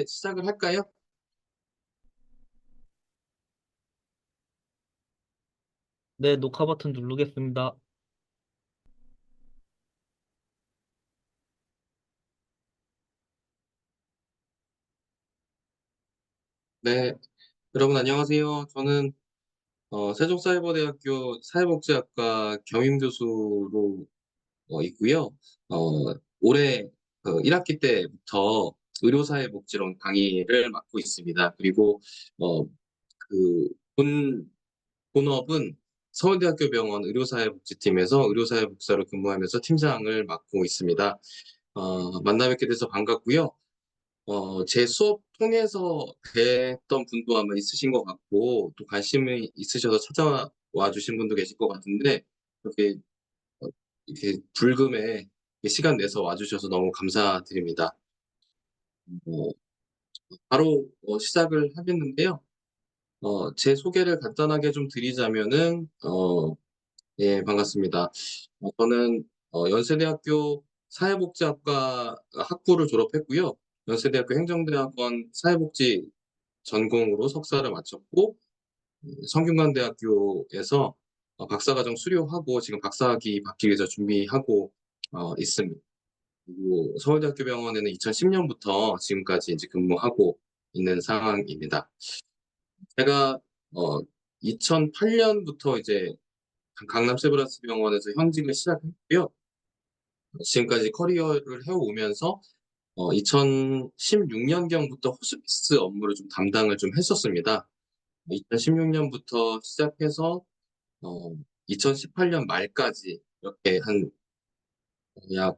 시작을 할까요? 네, 녹화 버튼 누르겠습니다. 네, 여러분 안녕하세요. 저는 세종사이버대학교 사회복지학과 겸임교수로 있고요. 올해 1학기 때부터 의료사회복지론 강의를 맡고 있습니다. 그리고 어, 그 본업은 서울대학교 병원 의료사회복지팀에서 의료사회복지사로 근무하면서 팀장을 맡고 있습니다. 만나 뵙게 돼서 반갑고요. 제 수업 통해서 뵀던 분도 아마 있으신 것 같고, 또 관심이 있으셔서 찾아와 주신 분도 계실 것 같은데, 이렇게, 어, 이렇게 불금에 시간 내서 와주셔서 너무 감사드립니다. 어, 바로 시작을 하겠는데요. 제 소개를 간단하게 좀 드리자면은, 예, 반갑습니다. 저는 연세대학교 사회복지학과 학부를 졸업했고요. 연세대학교 행정대학원 사회복지 전공으로 석사를 마쳤고 성균관대학교에서 박사과정 수료하고 지금 박사학위 받기 위해서 준비하고 있습니다. 그리고 서울대학교 병원에는 2010년부터 지금까지 이제 근무하고 있는 상황입니다. 제가 2008년부터 이제 강남 세브란스 병원에서 현직을 시작했고요. 지금까지 커리어를 해오면서 2016년경부터 호스피스 업무를 좀 담당을 좀 했었습니다. 2016년부터 시작해서 어, 2018년 말까지 이렇게 한 약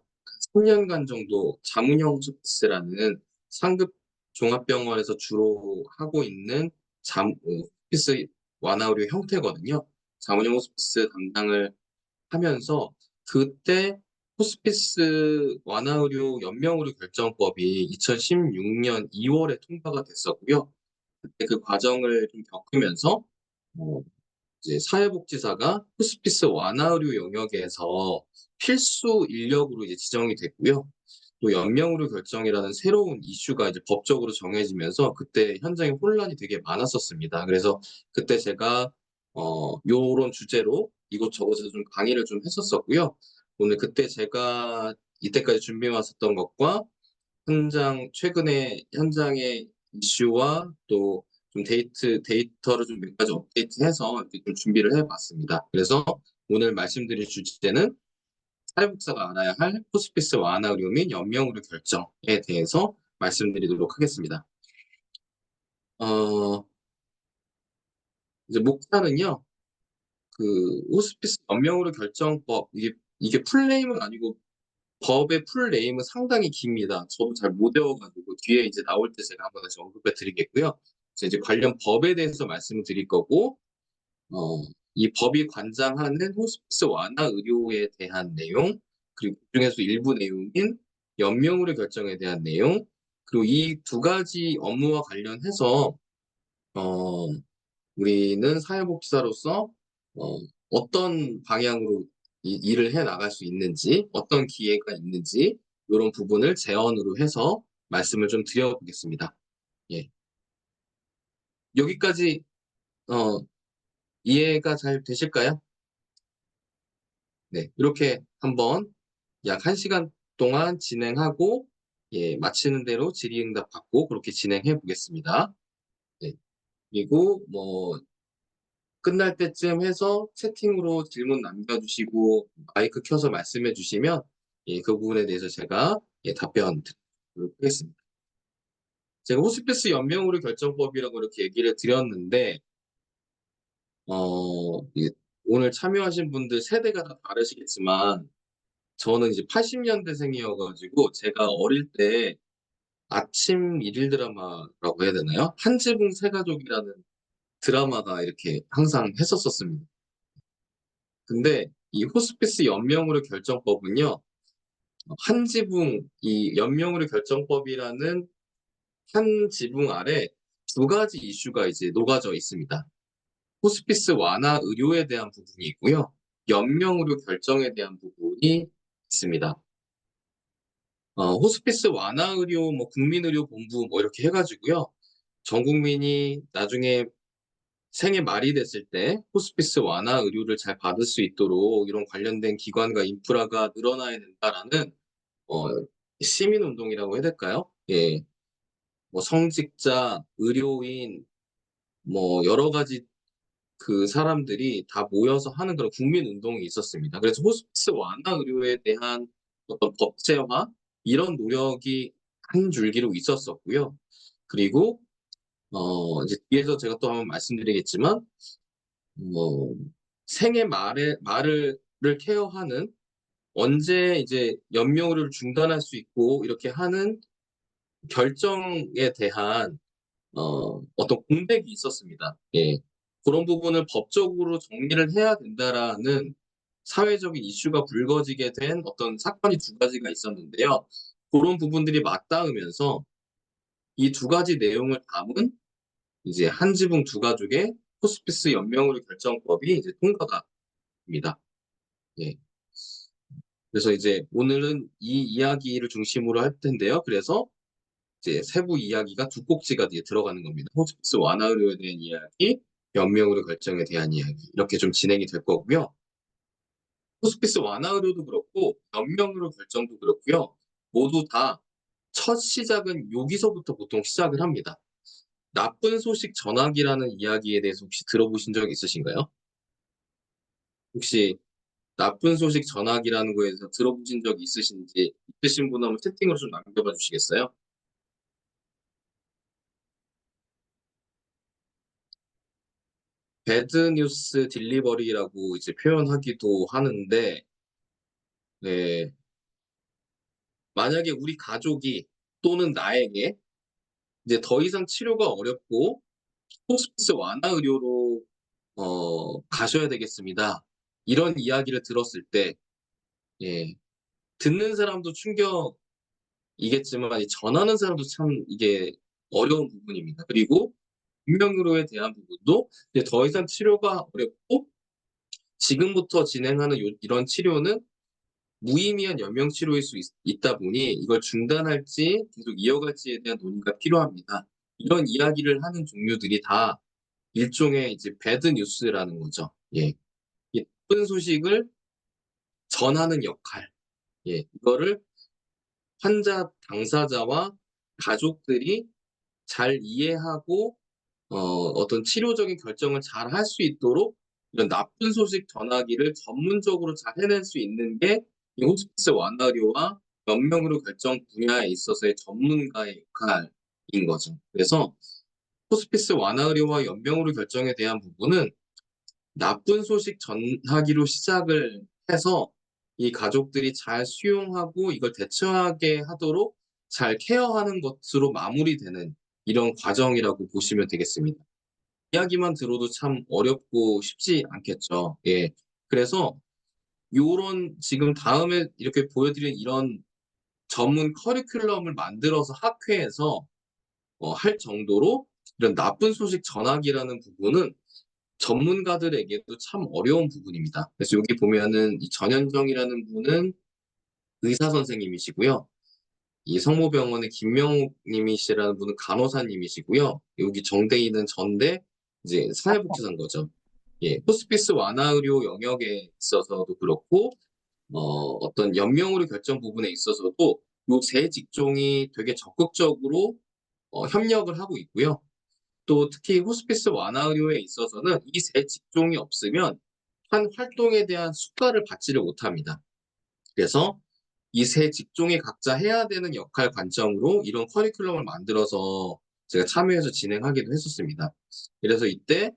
3년간 정도 자문형 호스피스라는 상급 종합병원에서 주로 하고 있는 호스피스 완화의료 형태거든요. 자문형 호스피스 담당을 하면서 그때 호스피스 완화의료 연명의료 결정법이 2016년 2월에 통과가 됐었고요. 그때 그 과정을 좀 겪으면서 어, 이제 사회복지사가 호스피스 완화의료 영역에서 필수 인력으로 이제 지정이 됐고요. 또 연명의료 결정이라는 새로운 이슈가 이제 법적으로 정해지면서 그때 현장에 혼란이 되게 많았었습니다. 그래서 그때 제가 요런 주제로 이곳저곳에서 좀 강의를 좀 했었었고요. 오늘 그때 제가 이때까지 준비해 왔었던 것과 최근에 현장의 이슈와 또 좀 데이터를 좀 몇 가지 업데이트해서 이렇게 좀 준비를 해봤습니다. 그래서 오늘 말씀드릴 주제는 사회복지사가 알아야 할 호스피스 완화 의료 및 연명 의료 결정에 대해서 말씀드리도록 하겠습니다. 어, 이제 목차는요, 그 호스피스 연명 의료 결정법 이게 풀네임은 아니고 법의 풀네임은 상당히 깁니다. 저도 잘 못 외워가지고 뒤에 이제 나올 때 제가 한번 다시 언급해 드리겠고요. 그래서 이제 관련 법에 대해서 말씀을 드릴 거고, 어, 이 법이 관장하는 호스피스 완화 의료에 대한 내용, 그리고 그중에서 일부 내용인 연명의료 결정에 대한 내용, 그리고 이 두 가지 업무와 관련해서 어, 우리는 사회복지사로서 어, 어떤 방향으로 일을 해 나갈 수 있는지, 어떤 기회가 있는지 이런 부분을 제언으로 해서 말씀을 좀 드려보겠습니다. 예. 여기까지 어, 이해가 잘 되실까요? 네, 이렇게 한번 약 1시간 동안 진행하고 예, 마치는 대로 질의응답 받고 그렇게 진행해 보겠습니다. 네, 그리고 뭐 끝날 때쯤 해서 채팅으로 질문 남겨주시고 마이크 켜서 말씀해 주시면 예, 그 부분에 대해서 제가 예, 답변 드리도록 하겠습니다. 제가 호스피스 연명의료 결정법이라고 이렇게 얘기를 드렸는데 오늘 참여하신 분들 세대가 다 다르시겠지만 저는 이제 80년대생이어가지고 제가 어릴 때 아침 일일 드라마라고 해야 되나요? 한지붕 세가족이라는 드라마가 이렇게 항상 했었었습니다. 근데 이 호스피스 연명의료 결정법은요, 이 연명의료 결정법이라는 한 지붕 아래 두 가지 이슈가 이제 녹아져 있습니다. 호스피스 완화 의료에 대한 부분이 있고요. 연명의료 결정에 대한 부분이 있습니다. 호스피스 완화 의료, 뭐 국민의료본부 뭐 이렇게 해가지고요. 전 국민이 나중에 생애 말이 됐을 때 호스피스 완화 의료를 잘 받을 수 있도록 이런 관련된 기관과 인프라가 늘어나야 된다라는 어, 시민 운동이라고 해야 될까요? 예, 뭐 성직자, 의료인, 뭐 여러 가지 그 사람들이 다 모여서 하는 그런 국민 운동이 있었습니다. 그래서 호스피스 완화 의료에 대한 어떤 법제화 이런 노력이 한 줄기로 있었었고요. 그리고 이제 뒤에서 제가 또 한번 말씀드리겠지만 뭐 생애 말을 케어하는 언제 이제 연명의료를 중단할 수 있고 이렇게 하는 결정에 대한 어떤 공백이 있었습니다. 예. 그런 부분을 법적으로 정리를 해야 된다라는 사회적인 이슈가 불거지게 된 어떤 사건이 두 가지가 있었는데요. 그런 부분들이 맞닿으면서 이 두 가지 내용을 담은 이제 한 지붕 두 가족의 호스피스 연명의료 결정법이 이제 통과가 됩니다. 예. 그래서 이제 오늘은 이 이야기를 중심으로 할 텐데요. 그래서 이제 세부 이야기가 두 꼭지가 뒤에 들어가는 겁니다. 호스피스 완화 의료에 대한 이야기, 연명의료 결정에 대한 이야기 이렇게 좀 진행이 될 거고요. 호스피스 완화 의료도 그렇고 연명의료 결정도 그렇고요. 모두 다 첫 시작은 여기서부터 보통 시작을 합니다. 나쁜 소식 전하기라는 이야기에 대해서 혹시 들어보신 적 있으신가요? 혹시 나쁜 소식 전하기라는 거에 대해서 들어보신 적 있으신지 있으신 분 한번 채팅으로 좀 남겨봐 주시겠어요? 배드 뉴스 딜리버리라고 이제 표현하기도 하는데, 네, 만약에 우리 가족이 또는 나에게 이제 더 이상 치료가 어렵고 호스피스 완화 의료로 가셔야 되겠습니다. 이런 이야기를 들었을 때, 예, 듣는 사람도 충격이겠지만 전하는 사람도 참 이게 어려운 부분입니다. 그리고 인명의료에 대한 부분도 이제 더 이상 치료가 어렵고 지금부터 진행하는 이런 치료는 무의미한 연명 치료일 수 있다 보니 이걸 중단할지 계속 이어갈지에 대한 논의가 필요합니다. 이런 이야기를 하는 종류들이 다 일종의 이제 배드 뉴스라는 거죠. 예. 이 나쁜 소식을 전하는 역할. 예. 이거를 환자 당사자와 가족들이 잘 이해하고 어떤 치료적인 결정을 잘 할 수 있도록 이런 나쁜 소식 전하기를 전문적으로 잘 해낼 수 있는 게 이 호스피스 완화료와 연명의료 결정 분야에 있어서의 전문가의 역할인 거죠. 그래서 호스피스 완화의료와 연명의료 결정에 대한 부분은 나쁜 소식 전하기로 시작을 해서 이 가족들이 잘 수용하고 이걸 대처하게 하도록 잘 케어하는 것으로 마무리되는 이런 과정이라고 보시면 되겠습니다. 이야기만 들어도 참 어렵고 쉽지 않겠죠. 예. 그래서 요런 지금 다음에 이렇게 보여드린 이런 전문 커리큘럼을 만들어서 학회에서 할 정도로 이런 나쁜 소식 전하기라는 부분은 전문가들에게도 참 어려운 부분입니다. 그래서 여기 보면은 이 전현정이라는 분은 의사 선생님이시고요. 이 성모병원의 김명욱 님이시라는 분은 간호사님이시고요. 여기 정대희는 전대 이제 사회복지사인 거죠. 예, 호스피스 완화 의료 영역에 있어서도 그렇고 어떤 연명의료 결정 부분에 있어서도 요 세 직종이 되게 적극적으로 협력을 하고 있고요. 또 특히 호스피스 완화 의료에 있어서는 이 세 직종이 없으면 한 활동에 대한 수가를 받지를 못합니다. 그래서 이 세 직종이 각자 해야 되는 역할 관점으로 이런 커리큘럼을 만들어서 제가 참여해서 진행하기도 했었습니다. 그래서 이때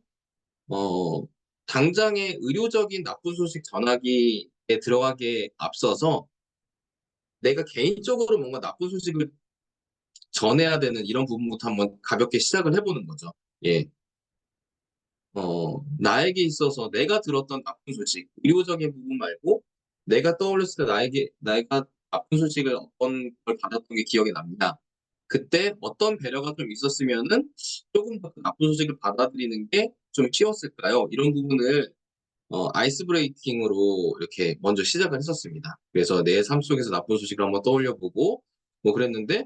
어 당장의 의료적인 나쁜 소식 전하기에 들어가기에 앞서서 내가 개인적으로 뭔가 나쁜 소식을 전해야 되는 이런 부분부터 한번 가볍게 시작을 해 보는 거죠. 예. 나에게 있어서 내가 들었던 나쁜 소식, 의료적인 부분 말고 내가 떠올렸을 때 내가 나쁜 소식을 어떤 걸 받았던 게 기억이 납니다. 그때 어떤 배려가 좀 있었으면은 조금 더 그 나쁜 소식을 받아들이는 게 좀 쉬웠을까요? 이런 부분을 아이스 브레이킹으로 이렇게 먼저 시작을 했었습니다. 그래서 내 삶 속에서 나쁜 소식을 한번 떠올려 보고 뭐 그랬는데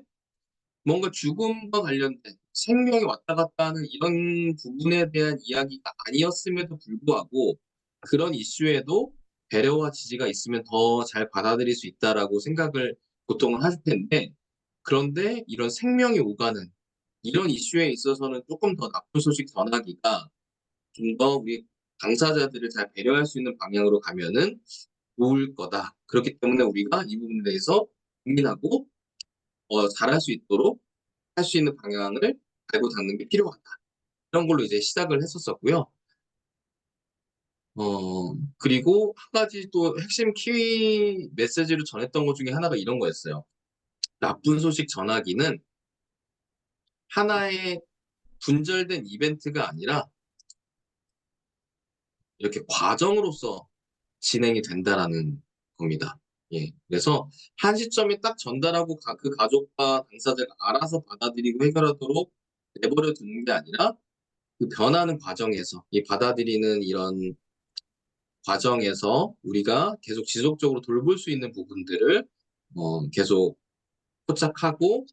뭔가 죽음과 관련된 생명이 왔다 갔다 하는 이런 부분에 대한 이야기가 아니었음에도 불구하고 그런 이슈에도 배려와 지지가 있으면 더 잘 받아들일 수 있다라고 생각을 보통은 하실 텐데, 그런데 이런 생명이 오가는 이런 이슈에 있어서는 조금 더 나쁜 소식 전하기가 좀 더 우리 당사자들을 잘 배려할 수 있는 방향으로 가면은 좋을 거다. 그렇기 때문에 우리가 이 부분에 대해서 고민하고 잘할 수 있도록 할 수 있는 방향을 알고 닦는 게 필요하다. 이런 걸로 이제 시작을 했었었고요. 그리고 한 가지 또 핵심 키위 메시지로 전했던 것 중에 하나가 이런 거였어요. 나쁜 소식 전하기는 하나의 분절된 이벤트가 아니라 이렇게 과정으로서 진행이 된다라는 겁니다. 예. 그래서 한 시점에 딱 전달하고 그 가족과 당사자가 알아서 받아들이고 해결하도록 내버려 두는 게 아니라 그 변하는 과정에서 이 받아들이는 이런 과정에서 우리가 계속 지속적으로 돌볼 수 있는 부분들을 계속 포착하고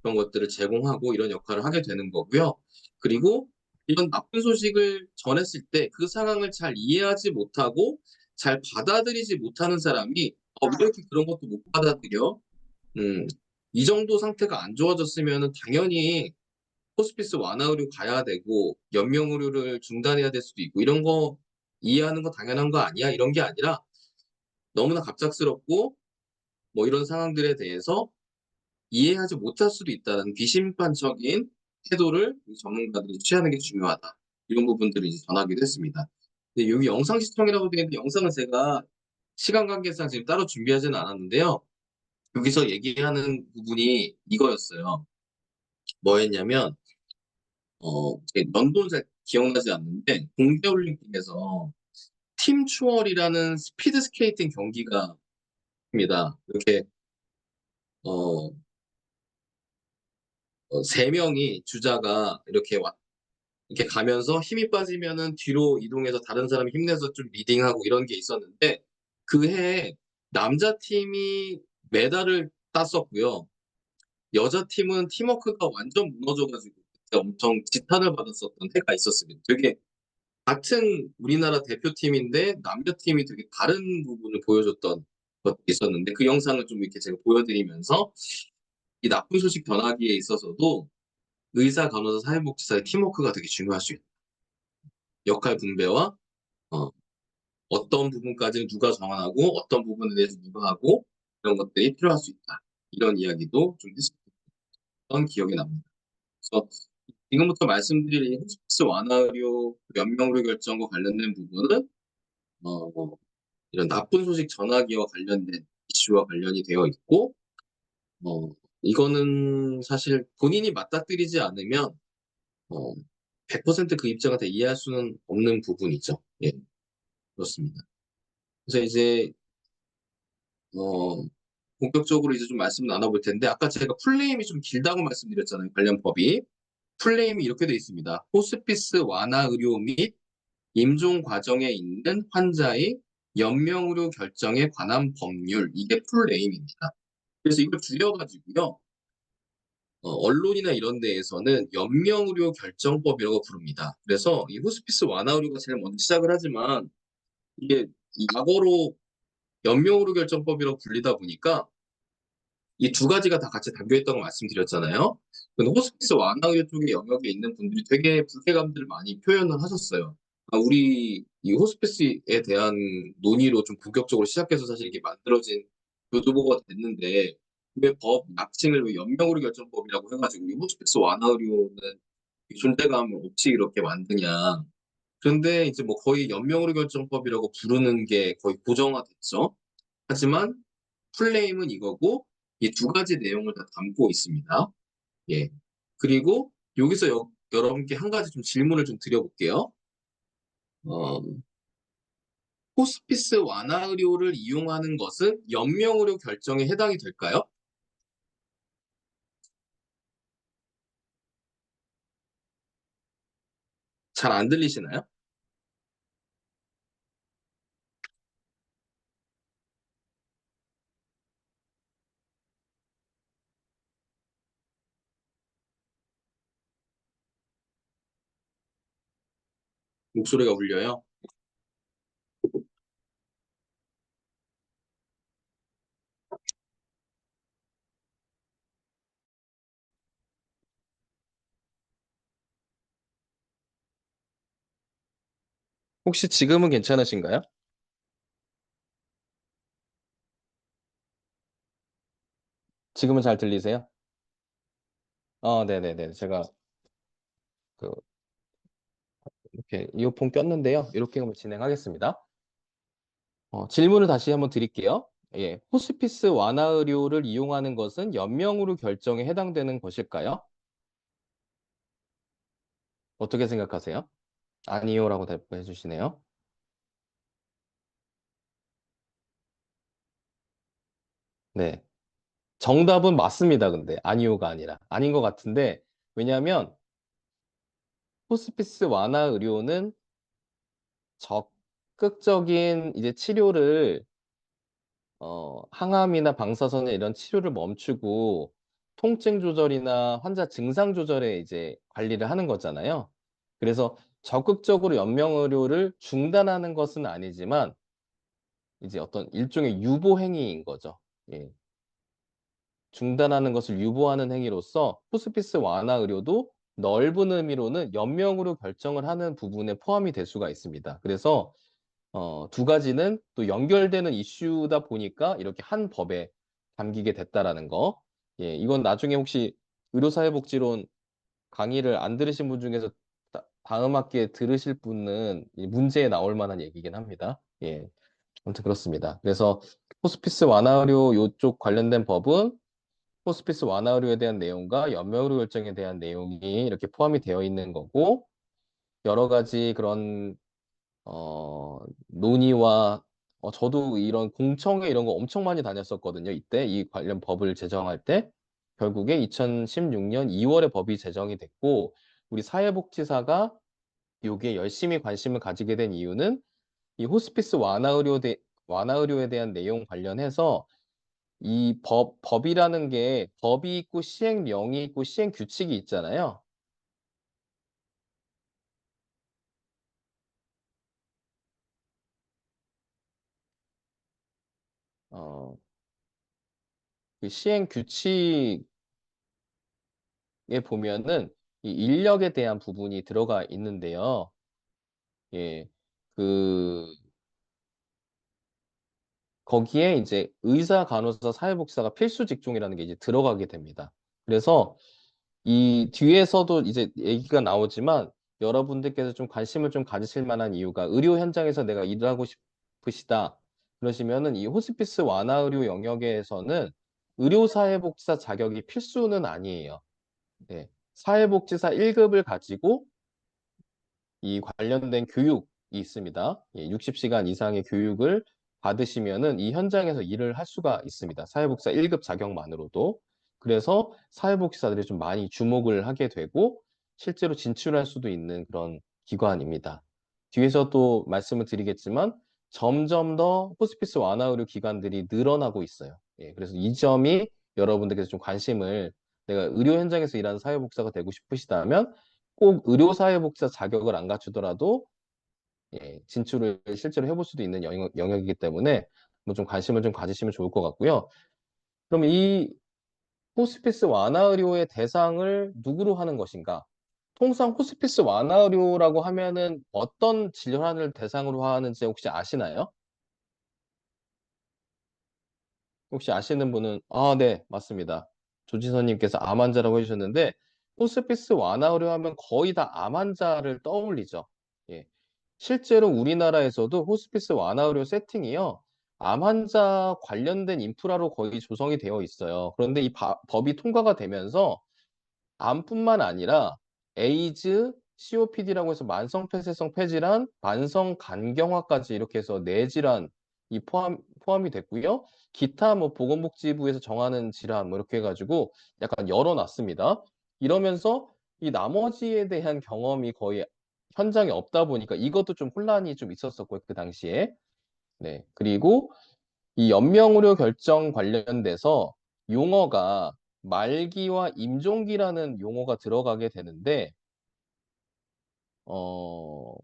그런 것들을 제공하고 이런 역할을 하게 되는 거고요. 그리고 이런 나쁜 소식을 전했을 때 그 상황을 잘 이해하지 못하고 잘 받아들이지 못하는 사람이 왜 이렇게 그런 것도 못 받아들여? 음, 이 정도 상태가 안 좋아졌으면은 당연히 호스피스 완화 의료 가야 되고 연명 의료를 중단해야 될 수도 있고 이런 거 이해하는 거 당연한 거 아니야? 이런 게 아니라 너무나 갑작스럽고 뭐 이런 상황들에 대해서 이해하지 못할 수도 있다는 비심판적인 태도를 전문가들이 취하는 게 중요하다. 이런 부분들을 이제 전하기도 했습니다. 근데 여기 영상 시청이라고 되어 있는데 영상은 제가 시간 관계상 지금 따로 준비하지는 않았는데요. 여기서 얘기하는 부분이 이거였어요. 뭐였냐면 연도는 잘 기억나지 않는데 동계올림픽에서 팀 추월이라는 스피드 스케이팅 경기가 입니다. 이렇게 어, 3명이 주자가 이렇게 가면서 힘이 빠지면은 뒤로 이동해서 다른 사람이 힘내서 좀 리딩하고 이런 게 있었는데 그 해에 남자 팀이 메달을 땄었고요. 여자 팀은 팀워크가 완전 무너져 가지고 그때 엄청 지탄을 받았었던 해가 있었습니다. 되게 같은 우리나라 대표팀인데 남자 팀이 되게 다른 부분을 보여줬던 것도 있었는데 그 영상을 좀 이렇게 제가 보여드리면서 이 나쁜 소식 전하기에 있어서도 의사, 간호사, 사회복지사의 팀워크가 되게 중요할 수 있다. 역할 분배와 어, 어떤 부분까지는 누가 정하고 어떤 부분에 대해서 누가 하고 이런 것들이 필요할 수 있다. 이런 이야기도 좀 했었던 기억이 납니다. 그래서 지금부터 말씀드릴 이 호스피스 완화 의료 연명의료 결정과 관련된 부분은 이런 나쁜 소식 전하기와 관련된 이슈와 관련이 되어 있고 어, 이거는 사실 본인이 맞닥뜨리지 않으면 어, 100%그 입장을 다 이해할 수는 없는 부분이죠. 예, 그렇습니다. 그래서 이제 어, 본격적으로 이제 좀 말씀 나눠볼 텐데 아까 제가 풀네임이 좀 길다고 말씀드렸잖아요. 관련 법이. 풀네임이 이렇게 돼 있습니다. 호스피스 완화 의료 및 임종 과정에 있는 환자의 연명의료 결정에 관한 법률. 이게 풀네임입니다. 그래서 이걸 줄여가지고요. 언론이나 이런 데에서는 연명의료 결정법이라고 부릅니다. 그래서 이 호스피스 완화 의료가 제일 먼저 시작을 하지만 이게 이 과거로 연명의료 결정법이라고 불리다 보니까 이 두 가지가 다 같이 담겨 있다고 말씀드렸잖아요. 근데 호스피스 완화 의료 쪽의 영역에 있는 분들이 되게 불쾌감들을 많이 표현을 하셨어요. 우리 이 호스피스에 대한 논의로 좀 본격적으로 시작해서 사실 이게 만들어진 교두보가 됐는데 왜 법 약칭을 왜 연명의료 결정법이라고 해가지고 이 호스피스 완화 의료는 존재감을 없이 이렇게 만드냐. 그런데 이제 뭐 거의 연명의료 결정법이라고 부르는 게 거의 고정화됐죠. 하지만 풀네임은 이거고 이 두 가지 내용을 다 담고 있습니다. 예. 그리고 여기서 여러분께 한 가지 좀 질문을 좀 드려볼게요. 어, 호스피스 완화 의료를 이용하는 것은 연명 의료 결정에 해당이 될까요? 잘 안 들리시나요? 목소리가 울려요? 혹시 지금은 괜찮으신가요? 지금은 잘 들리세요? 네네네. 제가 그 이렇게 이어폰 꼈는데요. 이렇게 한번 진행하겠습니다. 질문을 다시 한번 드릴게요. 예, 호스피스 완화 의료를 이용하는 것은 연명으로 결정에 해당되는 것일까요? 어떻게 생각하세요? 아니요라고 대답해 주시네요. 네. 정답은 맞습니다. 근데 아니요가 아니라 아닌 것 같은데 왜냐하면 호스피스 완화 의료는 적극적인 이제 치료를 항암이나 방사선의 이런 치료를 멈추고 통증 조절이나 환자 증상 조절에 이제 관리를 하는 거잖아요. 그래서 적극적으로 연명 의료를 중단하는 것은 아니지만 이제 어떤 일종의 유보 행위인 거죠. 예. 중단하는 것을 유보하는 행위로서 호스피스 완화 의료도 넓은 의미로는 연명으로 결정을 하는 부분에 포함이 될 수가 있습니다. 그래서 두 가지는 또 연결되는 이슈다 보니까 이렇게 한 법에 담기게 됐다라는 거. 예, 이건 나중에 혹시 의료사회복지론 강의를 안 들으신 분 중에서 다음 학기에 들으실 분은 이 문제에 나올 만한 얘기긴 합니다. 예, 아무튼 그렇습니다. 그래서 호스피스 완화 의료 요쪽 관련된 법은 호스피스 완화 의료에 대한 내용과 연명 의료 결정에 대한 내용이 이렇게 포함이 되어 있는 거고 여러 가지 그런 논의와 저도 이런 공청회 이런 거 엄청 많이 다녔었거든요. 이때 이 관련 법을 제정할 때 결국에 2016년 2월에 법이 제정이 됐고 우리 사회복지사가 여기에 열심히 관심을 가지게 된 이유는 이 호스피스 완화 의료에 대한 내용 관련해서 이 법이라는 게 법이 있고 시행령이 있고 시행 규칙이 있잖아요. 어, 그 시행 규칙 에 보면은 이 인력에 대한 부분이 들어가 있는데요. 예, 그 거기에 이제 의사, 간호사, 사회복지사가 필수 직종이라는 게 이제 들어가게 됩니다. 그래서 이 뒤에서도 이제 얘기가 나오지만 여러분들께서 좀 관심을 좀 가지실 만한 이유가 의료 현장에서 내가 일을 하고 싶으시다. 그러시면은 이 호스피스 완화 의료 영역에서는 의료사회복지사 자격이 필수는 아니에요. 네. 사회복지사 1급을 가지고 이 관련된 교육이 있습니다. 60시간 이상의 교육을 받으시면은 이 현장에서 일을 할 수가 있습니다. 사회복지사 1급 자격만으로도. 그래서 사회복지사들이 좀 많이 주목을 하게 되고 실제로 진출할 수도 있는 그런 기관입니다. 뒤에서 또 말씀을 드리겠지만 점점 더 호스피스 완화 의료 기관들이 늘어나고 있어요. 예, 그래서 이 점이 여러분들께서 좀 관심을 내가 의료 현장에서 일하는 사회복지사가 되고 싶으시다면 꼭 의료사회복지사 자격을 안 갖추더라도 진출을 실제로 해볼 수도 있는 영역이기 때문에 뭐 좀 관심을 좀 가지시면 좋을 것 같고요. 그럼 이 호스피스 완화 의료의 대상을 누구로 하는 것인가? 통상 호스피스 완화 의료라고 하면은 어떤 질환을 대상으로 하는지 혹시 아시나요? 혹시 아시는 분은 네, 맞습니다. 조지선님께서 암 환자라고 해주셨는데 호스피스 완화의료 하면 거의 다 암 환자를 떠올리죠. 예. 실제로 우리나라에서도 호스피스 완화의료 세팅이요. 암 환자 관련된 인프라로 거의 조성이 되어 있어요. 그런데 이 법이 통과가 되면서 암뿐만 아니라 에이즈, COPD라고 해서 만성폐쇄성 폐질환, 만성간경화까지 이렇게 해서 네 질환이 포함이 됐고요. 기타 뭐 보건복지부에서 정하는 질환 뭐 이렇게 해가지고 약간 열어놨습니다. 이러면서 이 나머지에 대한 경험이 거의 현장에 없다 보니까 이것도 좀 혼란이 좀 있었었고요. 그 당시에. 네. 그리고 이 연명의료 결정 관련돼서 용어가 말기와 임종기라는 용어가 들어가게 되는데, 어,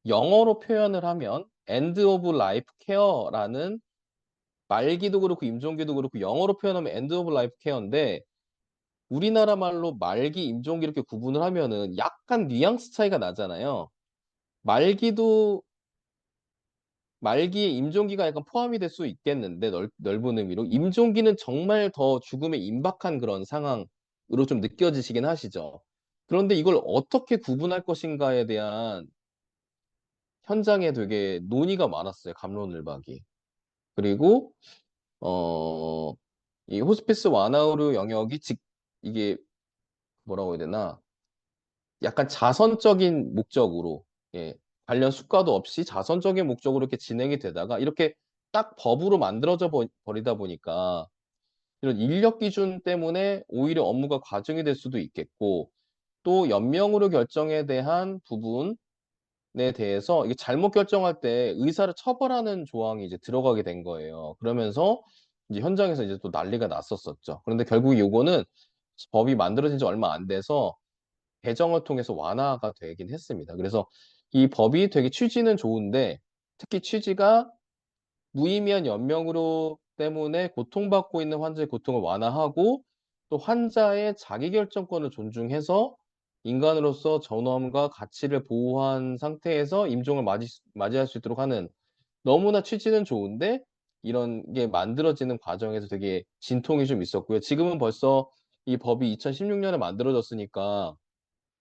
영어로 표현을 하면 end of life care라는 말기도 그렇고 임종기도 그렇고 영어로 표현하면 end of life care인데 우리나라 말로 말기, 임종기 이렇게 구분을 하면은 약간 뉘앙스 차이가 나잖아요. 말기도 말기에 임종기가 약간 포함이 될 수 있겠는데 넓은 의미로 임종기는 정말 더 죽음에 임박한 그런 상황으로 좀 느껴지시긴 하시죠. 그런데 이걸 어떻게 구분할 것인가에 대한 현장에 되게 논의가 많았어요. 갑론을박이. 그리고 어, 이 호스피스 완화의료 영역이 이게 뭐라고 해야 되나? 약간 자선적인 목적으로, 예, 관련 수가도 없이 자선적인 목적으로 이렇게 진행이 되다가 이렇게 딱 법으로 만들어져 버리다 보니까 이런 인력 기준 때문에 오히려 업무가 과중이 될 수도 있겠고 또 연명으로 결정에 대한 부분에 대해서 이게 잘못 결정할 때 의사를 처벌하는 조항이 이제 들어가게 된 거예요. 그러면서 이제 현장에서 이제 또 난리가 났었었죠. 그런데 결국 요거는 법이 만들어진 지 얼마 안 돼서 개정을 통해서 완화가 되긴 했습니다. 그래서 이 법이 되게 취지는 좋은데 특히 취지가 무의미한 연명으로 때문에 고통받고 있는 환자의 고통을 완화하고 또 환자의 자기결정권을 존중해서 인간으로서 존엄과 가치를 보호한 상태에서 임종을 맞이할 수 있도록 하는 너무나 취지는 좋은데 이런 게 만들어지는 과정에서 되게 진통이 좀 있었고요. 지금은 벌써 이 법이 2016년에 만들어졌으니까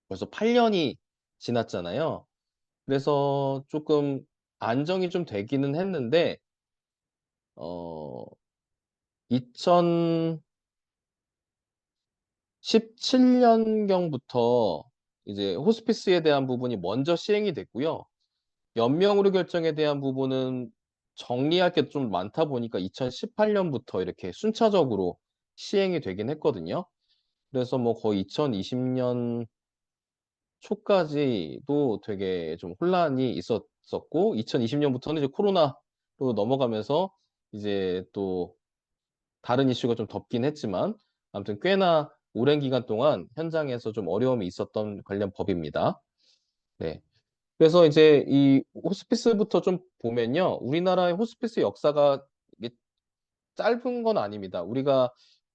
벌써 8년이 지났잖아요. 그래서 조금 안정이 좀 되기는 했는데, 어, 2017년경부터 이제 호스피스에 대한 부분이 먼저 시행이 됐고요. 연명으로 결정에 대한 부분은 정리할 게 좀 많다 보니까 2018년부터 이렇게 순차적으로 시행이 되긴 했거든요. 그래서 뭐 거의 2020년 초까지도 되게 좀 혼란이 있었었고 2020년부터는 이제 코로나로 넘어가면서 이제 또 다른 이슈가 좀 덮긴 했지만 아무튼 꽤나 오랜 기간 동안 현장에서 좀 어려움이 있었던 관련 법입니다. 네. 그래서 이제 이 호스피스부터 좀 보면요. 우리나라의 호스피스 역사가 이게 짧은 건 아닙니다. 우리가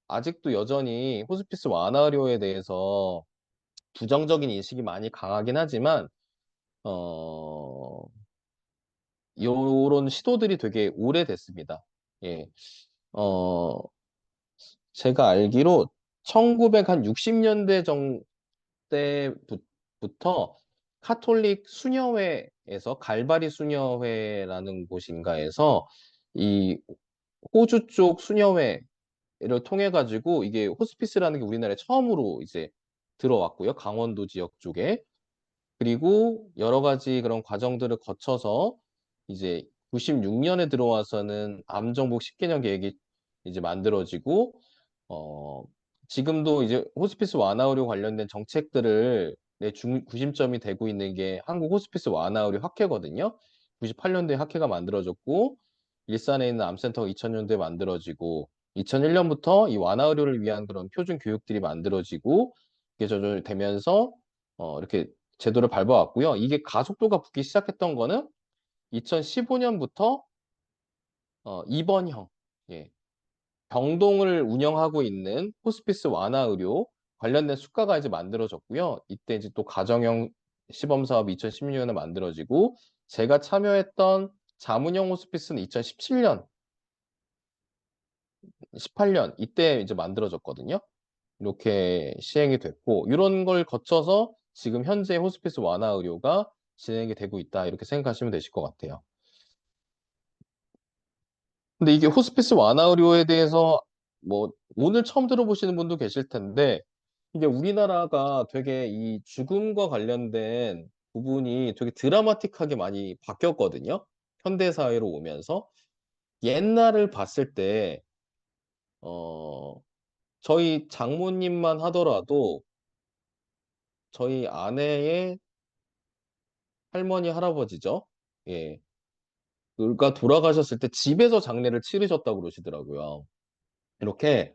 아직도 여전히 호스피스 완화료에 대해서 부정적인 인식이 많이 강하긴 하지만 어, 요런 시도들이 되게 오래됐습니다. 예. 어, 제가 알기로 1960년대 때부터 카톨릭 수녀회에서 갈바리 수녀회라는 곳인가에서 이 호주 쪽 수녀회를 통해 가지고 이게 호스피스라는 게 우리나라에 처음으로 이제 들어왔고요. 강원도 지역 쪽에. 그리고 여러 가지 그런 과정들을 거쳐서 이제 96년에 들어와서는 암정복 10개년 계획이 이제 만들어지고 어 지금도 이제 호스피스 완화 의료 관련된 정책들을 구심점이 되고 있는 게 한국 호스피스 완화 의료 학회거든요. 98년도에 학회가 만들어졌고 일산에 있는 암센터가 2000년도에 만들어지고 2001년부터 이 완화 의료를 위한 그런 표준 교육들이 만들어지고 이게 되면서 이렇게 제도를 밟아왔고요. 이게 가속도가 붙기 시작했던 거는 2015년부터 입원형, 예, 병동을 운영하고 있는 호스피스 완화 의료 관련된 수가가 이제 만들어졌고요. 이때 이제 또 가정형 시범 사업이 2016년에 만들어지고 제가 참여했던 자문형 호스피스는 2017년, 18년 이때 이제 만들어졌거든요. 이렇게 시행이 됐고 이런 걸 거쳐서 지금 현재 호스피스 완화 의료가 진행이 되고 있다 이렇게 생각하시면 되실 것 같아요. 근데 이게 호스피스 완화 의료에 대해서 뭐 오늘 처음 들어보시는 분도 계실 텐데 이게 우리나라가 되게 이 죽음과 관련된 부분이 되게 드라마틱하게 많이 바뀌었거든요. 현대 사회로 오면서 옛날을 봤을 때 어, 저희 장모님만 하더라도 저희 아내의 할머니, 할아버지죠. 예. 그가 돌아가셨을 때 집에서 장례를 치르셨다고 그러시더라고요. 이렇게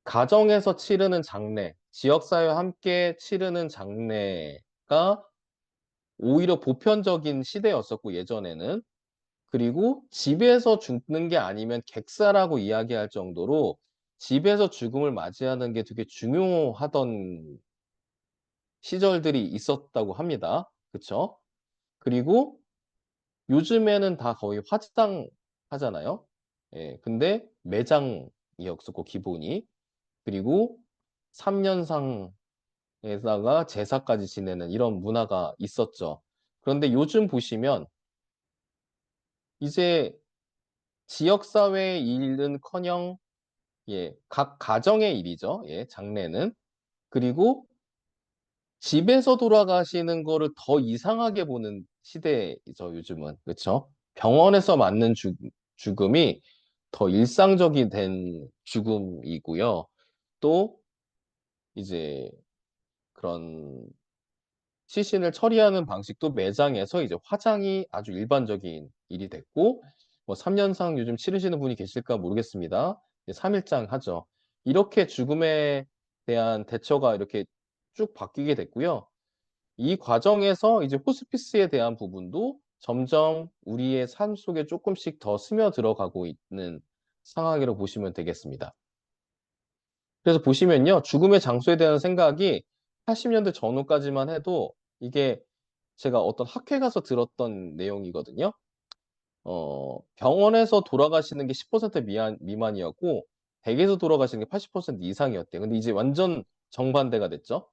가정에서 치르는 장례, 지역사회와 함께 치르는 장례가 오히려 보편적인 시대였었고 예전에는. 그리고 집에서 죽는 게 아니면 객사라고 이야기할 정도로 집에서 죽음을 맞이하는 게 되게 중요하던 시절들이 있었다고 합니다. 그쵸? 그리고 요즘에는 다 거의 화장 하잖아요. 예, 근데 매장이었었고 기본이. 그리고 3년상에다가 제사까지 지내는 이런 문화가 있었죠. 그런데 요즘 보시면 이제 지역사회의 일은커녕 예, 각 가정의 일이죠. 예, 장례는. 그리고 집에서 돌아가시는 거를 더 이상하게 보는 시대죠, 요즘은. 그렇죠? 병원에서 맞는 죽음이 더 일상적이 된 죽음이고요. 또 이제 그런 시신을 처리하는 방식도 매장에서 이제 화장이 아주 일반적인 일이 됐고, 뭐 3년상 요즘 치르시는 분이 계실까 모르겠습니다. 3일장 하죠. 이렇게 죽음에 대한 대처가 이렇게 쭉 바뀌게 됐고요. 이 과정에서 이제 호스피스에 대한 부분도 점점 우리의 삶 속에 조금씩 더 스며들어가고 있는 상황이라고 보시면 되겠습니다. 그래서 보시면요. 죽음의 장소에 대한 생각이 80년대 전후까지만 해도 이게 제가 어떤 학회 가서 들었던 내용이거든요. 병원에서 돌아가시는 게 10% 미만이었고 댁에서 돌아가시는 게 80% 이상이었대요. 근데 이제 완전 정반대가 됐죠.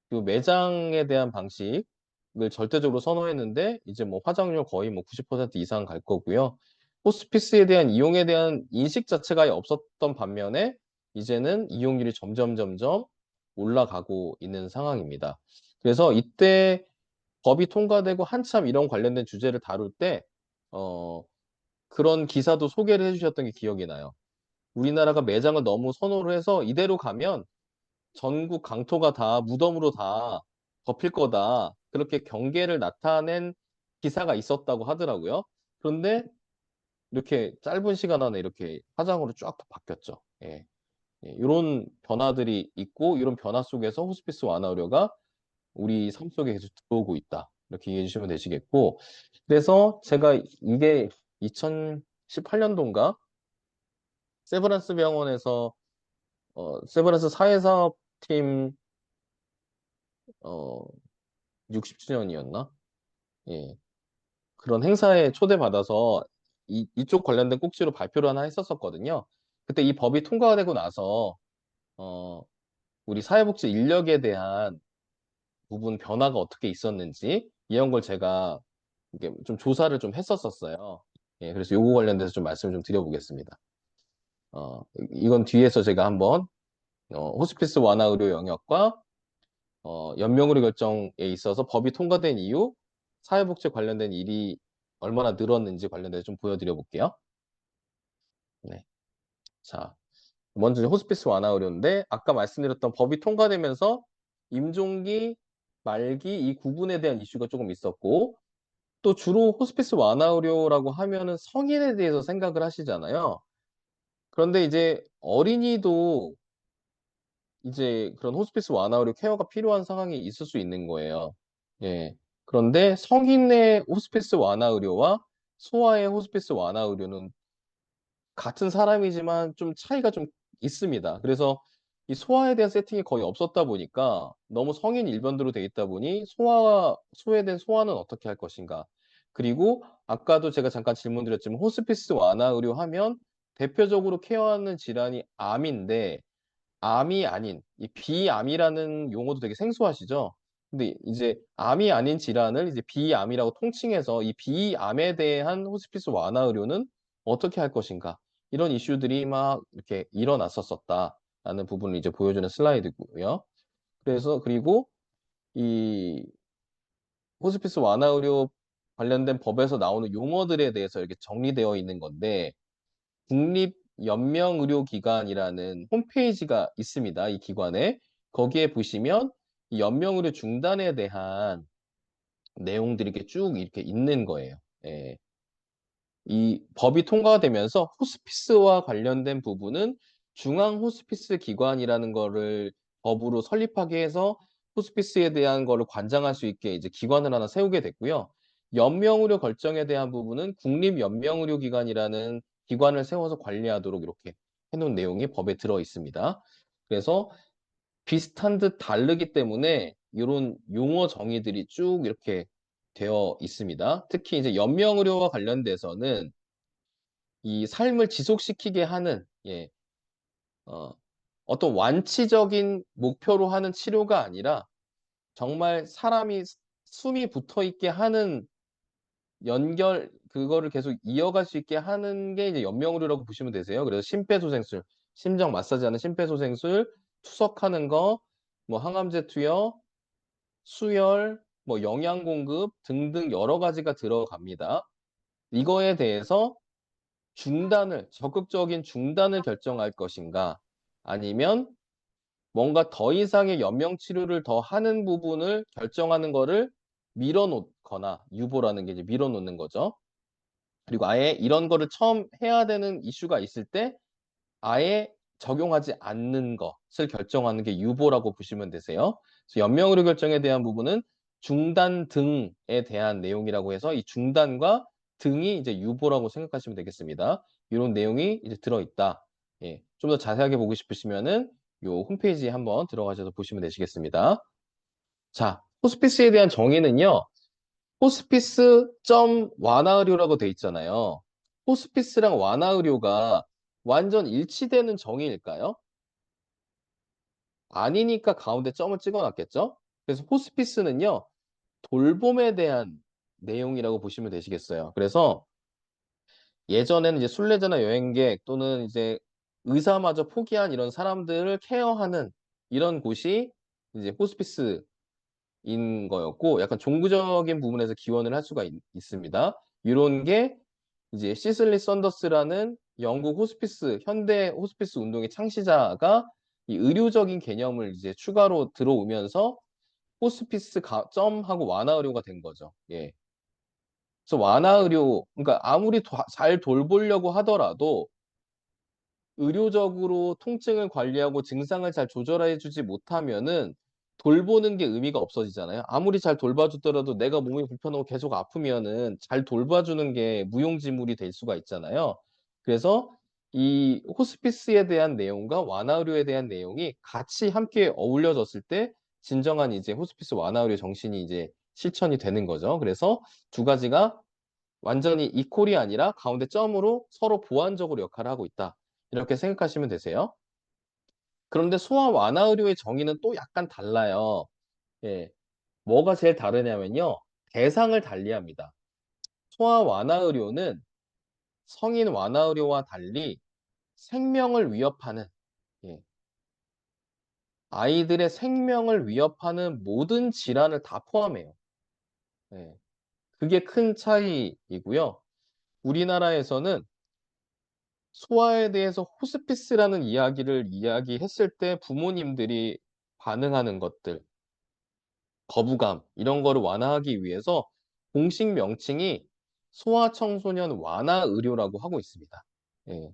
그리고 매장에 대한 방식을 절대적으로 선호했는데 이제 뭐 화장률 거의 뭐 90% 이상 갈 거고요. 호스피스에 대한 이용에 대한 인식 자체가 아예 없었던 반면에 이제는 이용률이 점점 올라가고 있는 상황입니다. 그래서 이때 법이 통과되고 한참 이런 관련된 주제를 다룰 때 그런 기사도 소개를 해 주셨던 게 기억이 나요. 우리나라가 매장을 너무 선호를 해서 이대로 가면 전국 강토가 다 무덤으로 다 덮일 거다. 그렇게 경계를 나타낸 기사가 있었다고 하더라고요. 그런데 이렇게 짧은 시간 안에 이렇게 화장으로 쫙 바뀌었죠. 예. 예, 요런 변화들이 있고 이런 변화 속에서 호스피스 완화 의료가 우리 삶 속에 계속 들어오고 있다. 이렇게 이해해 주시면 되시겠고. 그래서 제가 이게 2018년도인가 세브란스 병원에서 세브란스 사회사업팀 60주년이었나? 예. 그런 행사에 초대받아서 이쪽 관련된 꼭지로 발표를 하나 했었거든요. 그때 이 법이 통과가 되고 나서 어, 우리 사회복지 인력에 대한 부분 변화가 어떻게 있었는지 이런 걸 제가 이게 좀 조사를 좀 했었어요. 예, 그래서 요거 관련돼서 좀 말씀을 좀 드려보겠습니다. 이건 뒤에서 제가 한번 호스피스 완화 의료 영역과 연명의료 결정에 있어서 법이 통과된 이후 사회복지 관련된 일이 얼마나 늘었는지 관련돼서 좀 보여드려 볼게요. 네. 자, 먼저 이제 호스피스 완화 의료인데 아까 말씀드렸던 법이 통과되면서 임종기, 말기 이 구분에 대한 이슈가 조금 있었고 또 주로 호스피스 완화 의료라고 하면은 성인에 대해서 생각을 하시잖아요. 그런데 이제 어린이도 이제 그런 호스피스 완화 의료 케어가 필요한 상황이 있을 수 있는 거예요. 예. 그런데 성인의 호스피스 완화 의료와 소아의 호스피스 완화 의료는 같은 사람이지만 좀 차이가 좀 있습니다. 그래서 이 소아에 대한 세팅이 거의 없었다 보니까 너무 성인 일변도로 돼 있다 보니 소외된 소아는 어떻게 할 것인가. 그리고 아까도 제가 잠깐 질문드렸지만 호스피스 완화 의료 하면 대표적으로 케어하는 질환이 암인데 암이 아닌 이 비암이라는 용어도 되게 생소하시죠? 근데 이제 암이 아닌 질환을 이제 비암이라고 통칭해서 이 비암에 대한 호스피스 완화 의료는 어떻게 할 것인가? 이런 이슈들이 막 이렇게 일어났었다라는 부분을 이제 보여주는 슬라이드고요. 그래서 그리고 이 호스피스 완화 의료 관련된 법에서 나오는 용어들에 대해서 이렇게 정리되어 있는 건데 국립연명의료기관이라는 홈페이지가 있습니다. 이 기관에. 거기에 보시면 이 연명의료 중단에 대한 내용들이 이렇게 쭉 이렇게 있는 거예요. 예. 이 법이 통과되면서 호스피스와 관련된 부분은 중앙 호스피스 기관이라는 거를 법으로 설립하게 해서 호스피스에 대한 거를 관장할 수 있게 이제 기관을 하나 세우게 됐고요. 연명의료 결정에 대한 부분은 국립연명의료기관이라는 기관을 세워서 관리하도록 이렇게 해놓은 내용이 법에 들어 있습니다. 그래서 비슷한 듯 다르기 때문에 이런 용어 정의들이 쭉 이렇게 되어 있습니다. 특히 이제 연명의료와 관련돼서는 이 삶을 지속시키게 하는 어떤 완치적인 목표로 하는 치료가 아니라 정말 사람이 숨이 붙어 있게 하는 그거를 계속 이어갈 수 있게 하는 게 이제 연명의료라고 보시면 되세요. 그래서 심폐소생술, 심정 마사지하는 심폐소생술, 투석하는 거, 뭐 항암제 투여, 수혈, 뭐 영양 공급 등등 여러 가지가 들어갑니다. 이거에 대해서 적극적인 중단을 결정할 것인가, 아니면 뭔가 더 이상의 연명 치료를 더 하는 부분을 결정하는 거를 밀어놓거나, 유보라는 게 이제 밀어놓는 거죠. 그리고 아예 이런 거를 처음 해야 되는 이슈가 있을 때 아예 적용하지 않는 것을 결정하는 게 유보라고 보시면 되세요. 그래서 연명의료 결정에 대한 부분은 중단 등에 대한 내용이라고 해서 이 중단과 등이 이제 유보라고 생각하시면 되겠습니다. 이런 내용이 이제 들어있다. 예, 좀 더 자세하게 보고 싶으시면은 요 홈페이지에 한번 들어가셔서 보시면 되시겠습니다. 자, 호스피스에 대한 정의는요. 호스피스 점 완화의료라고 돼 있잖아요. 호스피스랑 완화의료가 완전 일치되는 정의일까요? 아니니까 가운데 점을 찍어놨겠죠? 그래서 호스피스는요, 돌봄에 대한 내용이라고 보시면 되시겠어요. 그래서 예전에는 이제 순례자나 여행객 또는 이제 의사마저 포기한 이런 사람들을 케어하는 이런 곳이 이제 호스피스인 거였고, 약간 종교적인 부분에서 기원을 할 수가 있습니다. 이런 게 이제 시슬리 썬더스라는 영국 호스피스, 현대 호스피스 운동의 창시자가 이 의료적인 개념을 이제 추가로 들어오면서 호스피스 점하고 완화의료가 된 거죠. 예. 그래서 완화의료, 그러니까 아무리 잘 돌보려고 하더라도 의료적으로 통증을 관리하고 증상을 잘 조절해 주지 못하면은 돌보는 게 의미가 없어지잖아요. 아무리 잘 돌봐주더라도 내가 몸이 불편하고 계속 아프면은 잘 돌봐주는 게 무용지물이 될 수가 있잖아요. 그래서 이 호스피스에 대한 내용과 완화의료에 대한 내용이 같이 함께 어울려졌을 때 진정한 이제 호스피스 완화의료 정신이 이제 실천이 되는 거죠. 그래서 두 가지가 완전히 이퀄이 아니라 가운데 점으로 서로 보완적으로 역할을 하고 있다. 이렇게 생각하시면 되세요. 그런데 소아 완화 의료의 정의는 또 약간 달라요. 예. 뭐가 제일 다르냐면요. 대상을 달리합니다. 소아 완화 의료는 성인 완화 의료와 달리 생명을 위협하는, 예. 아이들의 생명을 위협하는 모든 질환을 다 포함해요. 예. 그게 큰 차이이고요. 우리나라에서는 소아에 대해서 호스피스라는 이야기를 이야기했을 때 부모님들이 반응하는 것들, 거부감 이런 거를 완화하기 위해서 공식 명칭이 소아청소년 완화의료라고 하고 있습니다. 예,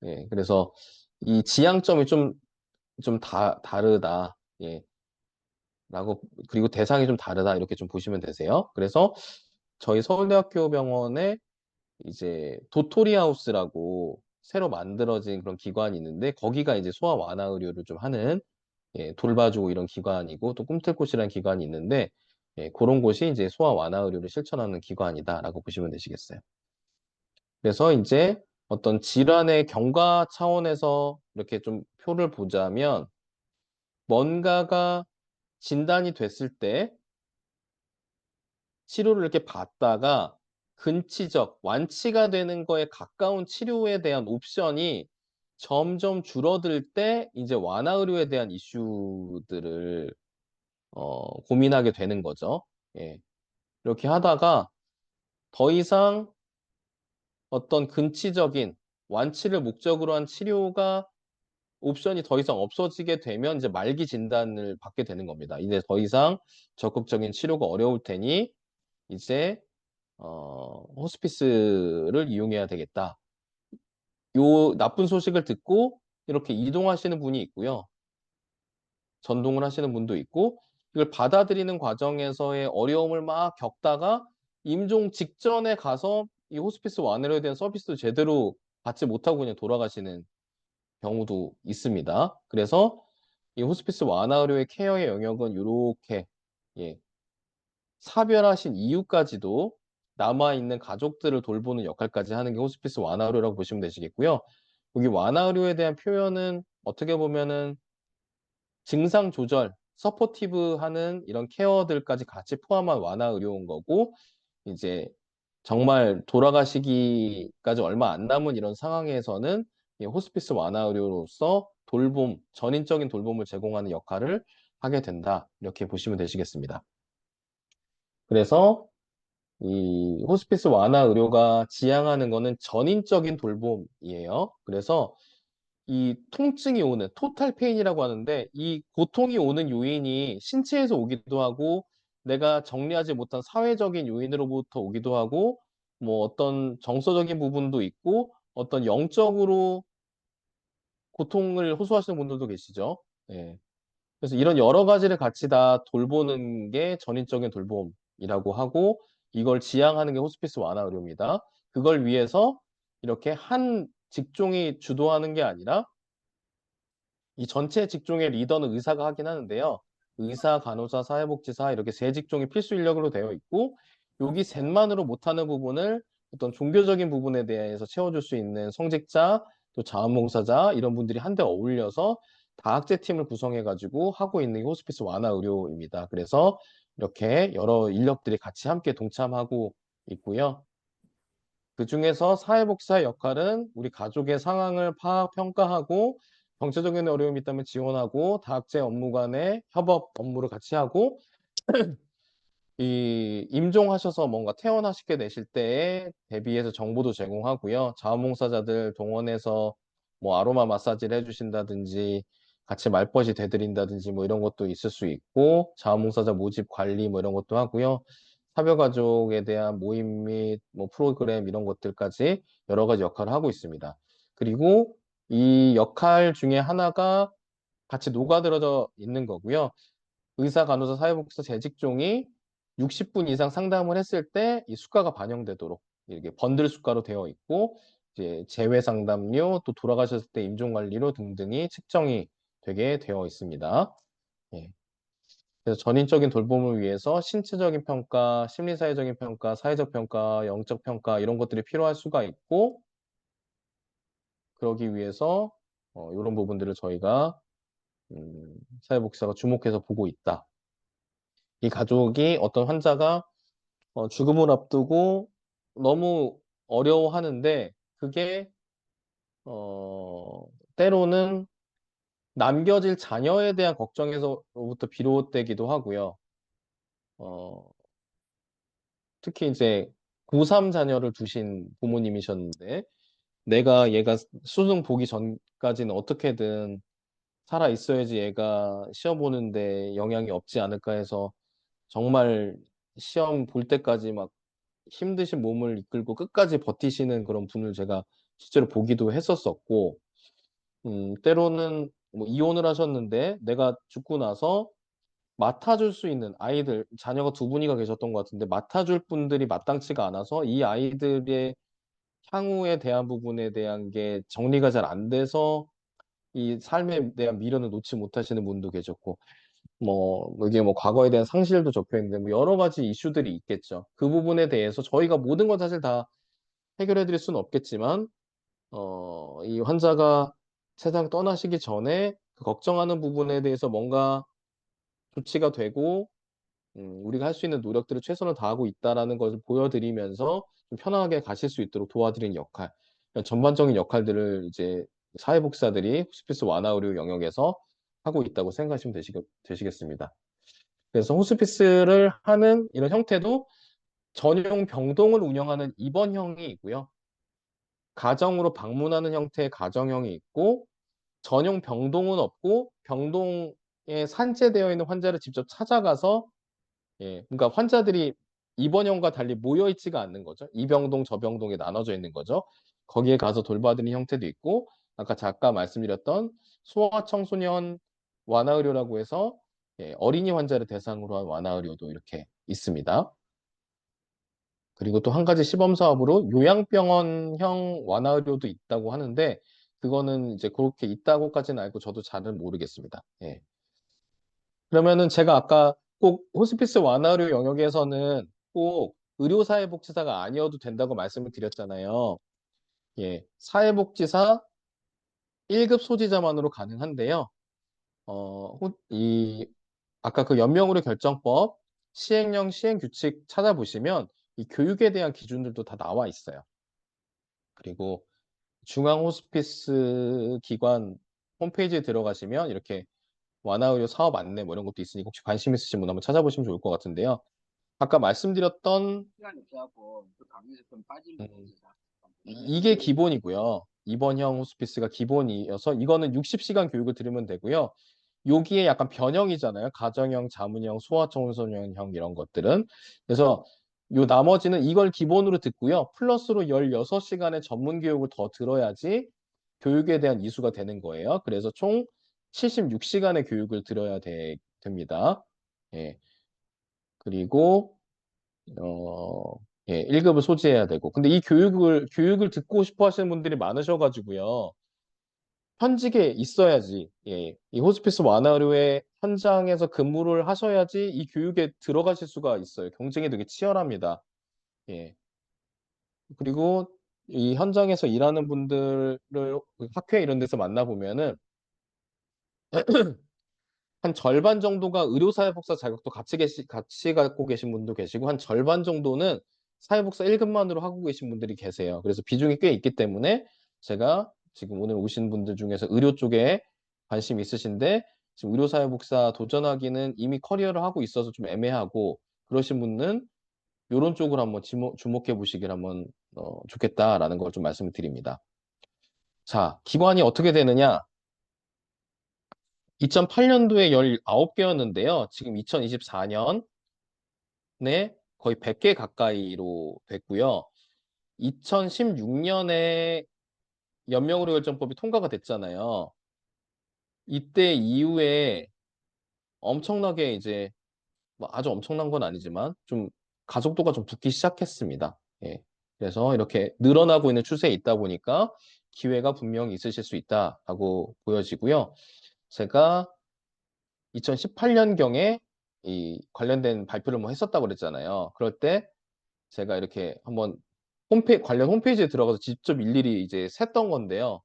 예. 그래서 이 지향점이 좀 다르다. 예. 그리고 대상이 좀 다르다. 이렇게 좀 보시면 되세요. 그래서 저희 서울대학교 병원에 이제 도토리하우스라고 새로 만들어진 그런 기관이 있는데 거기가 이제 소아 완화 의료를 좀 하는, 예, 돌봐주고 이런 기관이고 또 꿈틀꽃이라는 기관이 있는데, 예, 그런 곳이 이제 소아 완화 의료를 실천하는 기관이다라고 보시면 되시겠어요. 그래서 이제 어떤 질환의 경과 차원에서 이렇게 좀 표를 보자면 뭔가가 진단이 됐을 때 치료를 이렇게 받다가 근치적, 완치가 되는 거에 가까운 치료에 대한 옵션이 점점 줄어들 때 이제 완화 의료에 대한 이슈들을 고민하게 되는 거죠. 예. 이렇게 하다가 더 이상 어떤 근치적인 완치를 목적으로 한 치료가 옵션이 더 이상 없어지게 되면 이제 말기 진단을 받게 되는 겁니다. 이제 더 이상 적극적인 치료가 어려울 테니 이제 호스피스를 이용해야 되겠다. 요 나쁜 소식을 듣고 이렇게 이동하시는 분이 있고요. 전동을 하시는 분도 있고, 이걸 받아들이는 과정에서의 어려움을 막 겪다가 임종 직전에 가서 이 호스피스 완화료에 대한 서비스도 제대로 받지 못하고 그냥 돌아가시는 경우도 있습니다. 그래서 이 호스피스 완화의료의 케어의 영역은 이렇게 예, 사별하신 이유까지도 남아있는 가족들을 돌보는 역할까지 하는 게 호스피스 완화의료라고 보시면 되시겠고요. 여기 완화의료에 대한 표현은 어떻게 보면은 증상 조절, 서포티브하는 이런 케어들까지 같이 포함한 완화의료인 거고 이제 정말 돌아가시기까지 얼마 안 남은 이런 상황에서는 이 호스피스 완화 의료로서 돌봄, 전인적인 돌봄을 제공하는 역할을 하게 된다. 이렇게 보시면 되시겠습니다. 그래서 이 호스피스 완화 의료가 지향하는 거는 전인적인 돌봄이에요. 그래서 이 통증이 오는 토탈 페인이라고 하는데 이 고통이 오는 요인이 신체에서 오기도 하고 내가 정리하지 못한 사회적인 요인으로부터 오기도 하고 뭐 어떤 정서적인 부분도 있고 어떤 영적으로 고통을 호소하시는 분들도 계시죠. 예. 그래서 이런 여러 가지를 같이 다 돌보는 게 전인적인 돌봄이라고 하고 이걸 지향하는 게 호스피스 완화 의료입니다. 그걸 위해서 이렇게 한 직종이 주도하는 게 아니라 이 전체 직종의 리더는 의사가 하긴 하는데요. 의사, 간호사, 사회복지사 이렇게 세 직종이 필수 인력으로 되어 있고 여기 셋만으로 못하는 부분을 어떤 종교적인 부분에 대해서 채워줄 수 있는 성직자, 또 자원봉사자 이런 분들이 한데 어울려서 다학제 팀을 구성해가지고 하고 있는 게 호스피스 완화 의료입니다. 그래서 이렇게 여러 인력들이 같이 함께 동참하고 있고요. 그중에서 사회복지사의 역할은 우리 가족의 상황을 파악, 평가하고 경제적인 어려움이 있다면 지원하고 다학제 업무 간의 협업 업무를 같이 하고 이 임종하셔서 뭔가 퇴원하시게 되실 때에 대비해서 정보도 제공하고요. 자원봉사자들 동원해서 뭐 아로마 마사지를 해주신다든지 같이 말벗이 되드린다든지 뭐 이런 것도 있을 수 있고 자원봉사자 모집 관리 뭐 이런 것도 하고요. 사별가족에 대한 모임 및 뭐 프로그램 이런 것들까지 여러 가지 역할을 하고 있습니다. 그리고 이 역할 중에 하나가 같이 녹아들어져 있는 거고요. 의사, 간호사, 사회복지사 재직종이 60분 이상 상담을 했을 때 이 수가가 반영되도록 이렇게 번들 수가로 되어 있고 이제 재외 상담료 또 돌아가셨을 때 임종 관리료 등등이 측정이 되게 되어 있습니다. 예. 그래서 전인적인 돌봄을 위해서 신체적인 평가, 심리사회적인 평가, 사회적 평가, 영적 평가 이런 것들이 필요할 수가 있고 그러기 위해서 이런 부분들을 저희가 사회복지사가 주목해서 보고 있다. 이 가족이 어떤 환자가 죽음을 앞두고 너무 어려워하는데 그게 때로는 남겨질 자녀에 대한 걱정에서부터 비롯되기도 하고요. 어, 특히 이제 고3 자녀를 두신 부모님이셨는데 내가 얘가 수능 보기 전까지는 어떻게든 살아 있어야지 얘가 시험 보는데 영향이 없지 않을까 해서 정말 시험 볼 때까지 막 힘드신 몸을 이끌고 끝까지 버티시는 그런 분을 제가 실제로 보기도 했었었고, 때로는 뭐 이혼을 하셨는데 내가 죽고 나서 맡아줄 수 있는 아이들, 자녀가 두 분이가 계셨던 것 같은데 맡아줄 분들이 마땅치가 않아서 이 아이들의 향후에 대한 부분에 대한 게 정리가 잘 안 돼서 이 삶에 대한 미련을 놓지 못하시는 분도 계셨고, 뭐 이게 뭐 과거에 대한 상실도 적혀 있는데 뭐 여러 가지 이슈들이 있겠죠. 그 부분에 대해서 저희가 모든 건 사실 다 해결해 드릴 수는 없겠지만 이 환자가 세상 떠나시기 전에 그 걱정하는 부분에 대해서 뭔가 조치가 되고 우리가 할 수 있는 노력들을 최선을 다하고 있다라는 것을 보여드리면서 좀 편안하게 가실 수 있도록 도와드리는 역할, 전반적인 역할들을 이제 사회복지사들이 호스피스 완화 의료 영역에서 하고 있다고 생각하시면 되시겠습니다. 그래서 호스피스를 하는 이런 형태도 전용 병동을 운영하는 입원형이 있고요. 가정으로 방문하는 형태의 가정형이 있고 전용 병동은 없고 병동에 산재되어 있는 환자를 직접 찾아가서 그러니까 환자들이 입원형과 달리 모여 있지가 않는 거죠. 이 병동 저 병동에 나눠져 있는 거죠. 거기에 가서 돌봐드리는 형태도 있고 아까 잠깐 말씀드렸던 소아청소년 완화의료라고 해서 예, 어린이 환자를 대상으로 한 완화 의료도 이렇게 있습니다. 그리고 또 한 가지 시범 사업으로 요양병원형 완화 의료도 있다고 하는데 그거는 이제 그렇게 있다고까지는 알고 저도 잘은 모르겠습니다. 예. 그러면은 제가 아까 꼭 호스피스 완화 의료 영역에서는 꼭 의료사회복지사가 아니어도 된다고 말씀을 드렸잖아요. 예, 사회복지사 1급 소지자만으로 가능한데요. 이 아까 그 연명의료 결정법 시행령 시행규칙 찾아보시면 이 교육에 대한 기준들도 다 나와 있어요. 그리고 중앙 호스피스 기관 홈페이지에 들어가시면 이렇게 완화의료 사업 안내 뭐 이런 것도 있으니까 혹시 관심 있으신 분 한번 찾아보시면 좋을 것 같은데요. 아까 말씀드렸던 시간이 없어갖고 그 강의에서 좀 빠진 게 음, 있어서. 이게 기본이고요. 입원형 호스피스가 기본이어서 이거는 60시간 교육을 들으면 되고요. 여기에 약간 변형이잖아요. 가정형, 자문형, 소아청소년형 이런 것들은. 그래서 요 나머지는 이걸 기본으로 듣고요. 플러스로 16시간의 전문 교육을 더 들어야지 교육에 대한 이수가 되는 거예요. 그래서 총 76시간의 교육을 들어야 됩니다. 예. 그리고 예, 1급을 소지해야 되고. 근데 이 교육을 듣고 싶어 하시는 분들이 많으셔가지고요. 현직에 있어야지, 예, 이 호스피스 완화의료의 현장에서 근무를 하셔야지 이 교육에 들어가실 수가 있어요. 경쟁이 되게 치열합니다. 예. 그리고 이 현장에서 일하는 분들을 학회 이런 데서 만나보면은 한 절반 정도가 의료사회복사 자격도 같이 갖고 계신 분도 계시고 한 절반 정도는 사회복사 1급만으로 하고 계신 분들이 계세요. 그래서 비중이 꽤 있기 때문에 제가 지금 오늘 오신 분들 중에서 의료 쪽에 관심 있으신데 지금 의료사회복사 도전하기는 이미 커리어를 하고 있어서 좀 애매하고 그러신 분은 이런 쪽으로 한번 주목해 보시길 한번 좋겠다라는 걸 좀 말씀을 드립니다. 자, 기관이 어떻게 되느냐? 2008년도에 19개였는데요. 지금 2024년에 거의 100개 가까이로 됐고요. 2016년에 연명의료 결정법이 통과가 됐잖아요. 이때 이후에 엄청나게 이제 뭐 아주 엄청난 건 아니지만 좀 가속도가 좀 붙기 시작했습니다. 예. 그래서 이렇게 늘어나고 있는 추세에 있다 보니까 기회가 분명히 있으실 수 있다라고 보여지고요. 제가 2018년경에 이 관련된 발표를 뭐 했었다고 그랬잖아요. 그럴 때 제가 이렇게 한번 관련 홈페이지에 들어가서 직접 일일이 이제 셌던 건데요.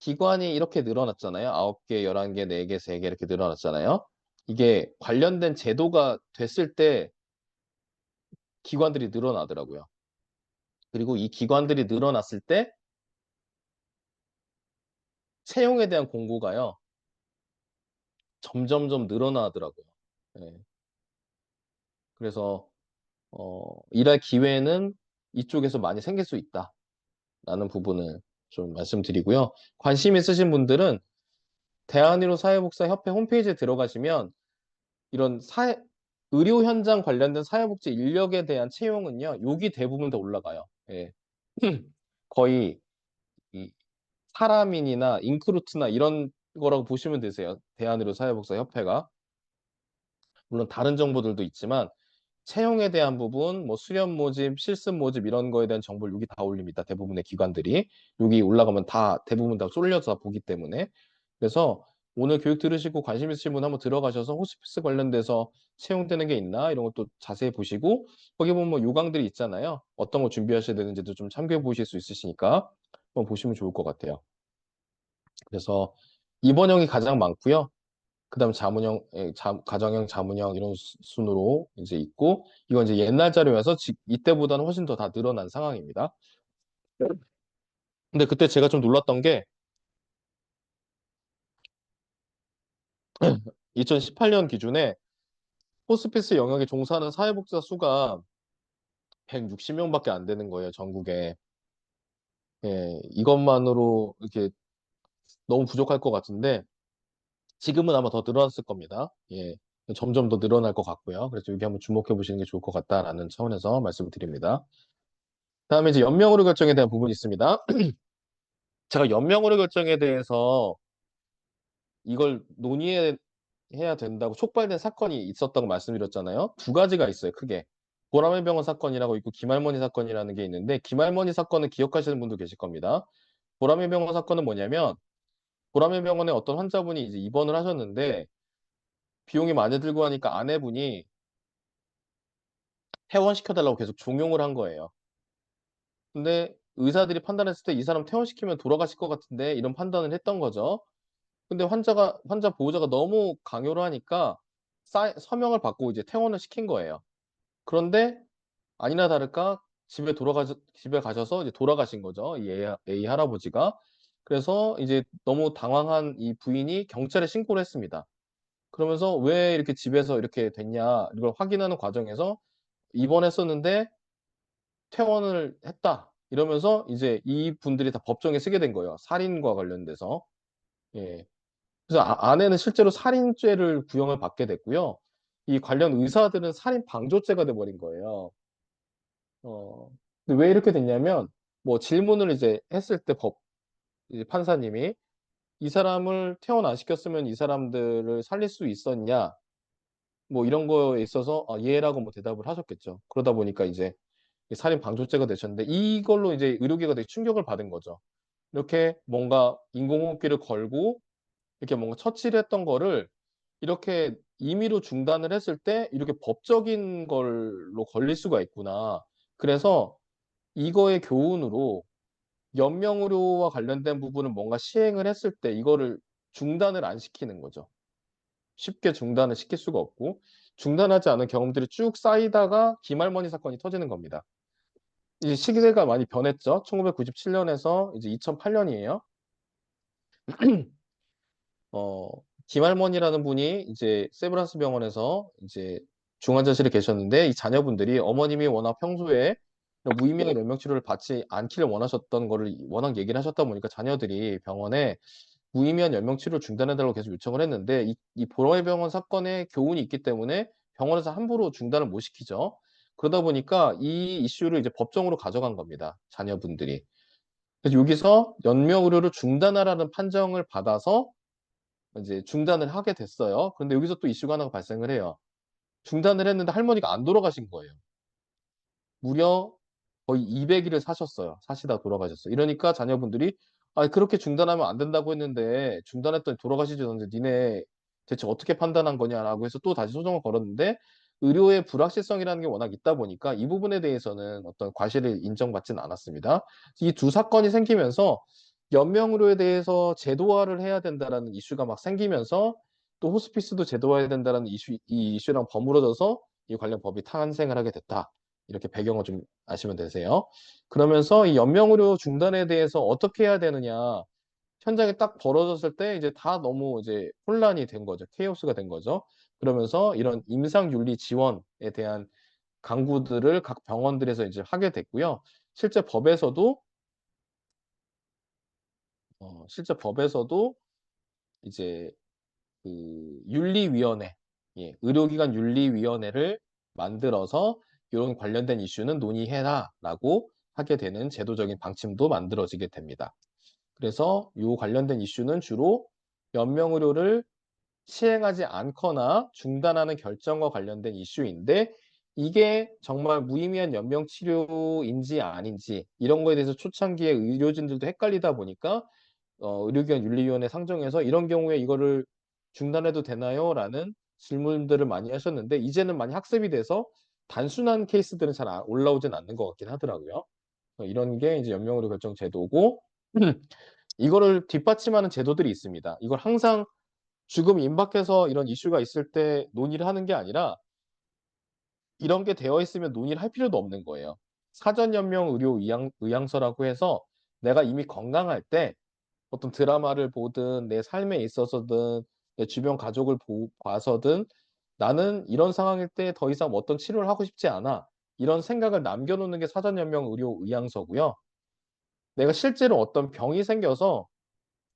기관이 이렇게 늘어났잖아요. 9개, 11개, 4개, 3개 이렇게 늘어났잖아요. 이게 관련된 제도가 됐을 때 기관들이 늘어나더라고요. 그리고 이 기관들이 늘어났을 때 채용에 대한 공고가요. 점점점 늘어나더라고요. 예. 그래서 일할 기회는 이쪽에서 많이 생길 수 있다라는 부분을 좀 말씀드리고요. 관심 있으신 분들은 대한의료 사회복사 협회 홈페이지에 들어가시면 이런 의료 현장 관련된 사회복지 인력에 대한 채용은요. 여기 대부분 다 올라가요. 예. 거의 이 사람인이나 인크루트나 이런 거라고 보시면 되세요. 대한의료 사회복사 협회가. 물론 다른 정보들도 있지만 채용에 대한 부분, 뭐 수련 모집, 실습 모집 이런 거에 대한 정보를 여기 다 올립니다. 대부분의 기관들이. 여기 올라가면 다 대부분 다 쏠려서 보기 때문에. 그래서 오늘 교육 들으시고 관심 있으신 분 한번 들어가셔서 호스피스 관련돼서 채용되는 게 있나 이런 것도 자세히 보시고 거기 보면 뭐 요강들이 있잖아요. 어떤 거 준비하셔야 되는지도 좀 참고해 보실 수 있으시니까 한번 보시면 좋을 것 같아요. 그래서 입원형이 가장 많고요. 그다음 자문형, 가정형, 자문형 이런 순으로 이제 있고 이건 이제 옛날 자료여서 이때보다는 훨씬 더 다 늘어난 상황입니다. 근데 그때 제가 좀 놀랐던 게 2018년 기준에 호스피스 영역에 종사하는 사회복지사 수가 160명밖에 안 되는 거예요, 전국에. 예, 이것만으로 이렇게 너무 부족할 것 같은데 지금은 아마 더 늘어났을 겁니다. 예, 점점 더 늘어날 것 같고요. 그래서 여기 한번 주목해 보시는 게 좋을 것 같다라는 차원에서 말씀을 드립니다. 다음에 이제 연명의료 결정에 대한 부분이 있습니다. 제가 연명의료 결정에 대해서 이걸 논의해 해야 된다고 촉발된 사건이 있었다고 말씀드렸잖아요. 두 가지가 있어요, 크게. 보라매 병원 사건이라고 있고 김할머니 사건이라는 게 있는데 김할머니 사건은 기억하시는 분도 계실 겁니다. 보라매 병원 사건은 뭐냐면 보라매 병원에 어떤 환자분이 이제 입원을 하셨는데 비용이 많이 들고 하니까 아내분이 퇴원시켜달라고 계속 종용을 한 거예요. 근데 의사들이 판단했을 때 이 사람 퇴원시키면 돌아가실 것 같은데 이런 판단을 했던 거죠. 근데 환자 보호자가 너무 강요를 하니까 서명을 받고 이제 퇴원을 시킨 거예요. 그런데 아니나 다를까 집에 가셔서 이제 돌아가신 거죠. 이 A 할아버지가. 그래서 이제 너무 당황한 이 부인이 경찰에 신고를 했습니다. 그러면서 왜 이렇게 집에서 이렇게 됐냐 이걸 확인하는 과정에서 입원했었는데 퇴원을 했다. 이러면서 이제 이분들이 다 법정에 쓰게 된 거예요. 살인과 관련돼서. 예. 그래서 아내는 실제로 살인죄를 구형을 받게 됐고요. 이 관련 의사들은 살인 방조죄가 돼 버린 거예요. 근데 왜 이렇게 됐냐면 뭐 질문을 이제 했을 때 이제 판사님이 이 사람을 퇴원 안 시켰으면 이 사람들을 살릴 수 있었냐? 뭐 이런 거에 있어서 예라고 뭐 대답을 하셨겠죠. 그러다 보니까 이제 살인 방조죄가 되셨는데 이걸로 이제 의료계가 되게 충격을 받은 거죠. 이렇게 뭔가 인공호흡기를 걸고 이렇게 뭔가 처치를 했던 거를 이렇게 임의로 중단을 했을 때 이렇게 법적인 걸로 걸릴 수가 있구나. 그래서 이거의 교훈으로 연명의료와 관련된 부분을 뭔가 시행을 했을 때 이거를 중단을 안 시키는 거죠. 쉽게 중단을 시킬 수가 없고 중단하지 않은 경험들이 쭉 쌓이다가 김할머니 사건이 터지는 겁니다. 이 시대가 많이 변했죠. 1997년에서 이제 2008년이에요. 김할머니라는 분이 이제 세브란스 병원에서 이제 중환자실에 계셨는데 이 자녀분들이 어머님이 워낙 평소에 무의미한 연명 치료를 받지 않기를 원하셨던 거를 워낙 얘기를 하셨다 보니까 자녀들이 병원에 무의미한 연명 치료를 중단해달라고 계속 요청을 했는데 이 보라매 병원 사건의 교훈이 있기 때문에 병원에서 함부로 중단을 못 시키죠. 그러다 보니까 이 이슈를 이제 법정으로 가져간 겁니다. 자녀분들이. 그래서 여기서 연명 의료를 중단하라는 판정을 받아서 이제 중단을 하게 됐어요. 그런데 여기서 또 이슈가 하나가 발생을 해요. 중단을 했는데 할머니가 안 돌아가신 거예요. 무려 거의 200일을 사셨어요. 사시다 돌아가셨어요. 이러니까 자녀분들이 그렇게 중단하면 안 된다고 했는데 중단했더니 돌아가시지 않는데 니네 대체 어떻게 판단한 거냐라고 해서 또 다시 소송을 걸었는데 의료의 불확실성이라는 게 워낙 있다 보니까 이 부분에 대해서는 어떤 과실을 인정받지는 않았습니다. 이 두 사건이 생기면서 연명의료에 대해서 제도화를 해야 된다라는 이슈가 막 생기면서 또 호스피스도 제도화해야 된다는 이 이슈랑 버무러져서 이 관련 법이 탄생을 하게 됐다. 이렇게 배경을 좀 아시면 되세요. 그러면서 이 연명의료 중단에 대해서 어떻게 해야 되느냐 현장에 딱 벌어졌을 때 이제 다 너무 이제 혼란이 된 거죠. 케이오스가 된 거죠. 그러면서 이런 임상윤리 지원에 대한 강구들을 각 병원들에서 이제 하게 됐고요. 실제 법에서도 이제 그 윤리위원회, 의료기관 윤리위원회를 만들어서 이런 관련된 이슈는 논의해라라고 하게 되는 제도적인 방침도 만들어지게 됩니다. 그래서 이 관련된 이슈는 주로 연명의료를 시행하지 않거나 중단하는 결정과 관련된 이슈인데 이게 정말 무의미한 연명치료인지 아닌지 이런 거에 대해서 초창기에 의료진들도 헷갈리다 보니까 의료기관 윤리위원회 상정에서 이런 경우에 이거를 중단해도 되나요? 라는 질문들을 많이 하셨는데 이제는 많이 학습이 돼서 단순한 케이스들은 잘 올라오진 않는 것 같긴 하더라고요. 이런 게 이제 연명의료 결정 제도고 이거를 뒷받침하는 제도들이 있습니다. 이걸 항상 죽음 임박해서 이런 이슈가 있을 때 논의를 하는 게 아니라 이런 게 되어 있으면 논의를 할 필요도 없는 거예요. 사전연명 의료 의향서라고 해서 내가 이미 건강할 때 어떤 드라마를 보든 내 삶에 있어서든 내 주변 가족을 봐서든 나는 이런 상황일 때 더 이상 어떤 치료를 하고 싶지 않아. 이런 생각을 남겨놓는 게 사전연명 의료 의향서고요. 내가 실제로 어떤 병이 생겨서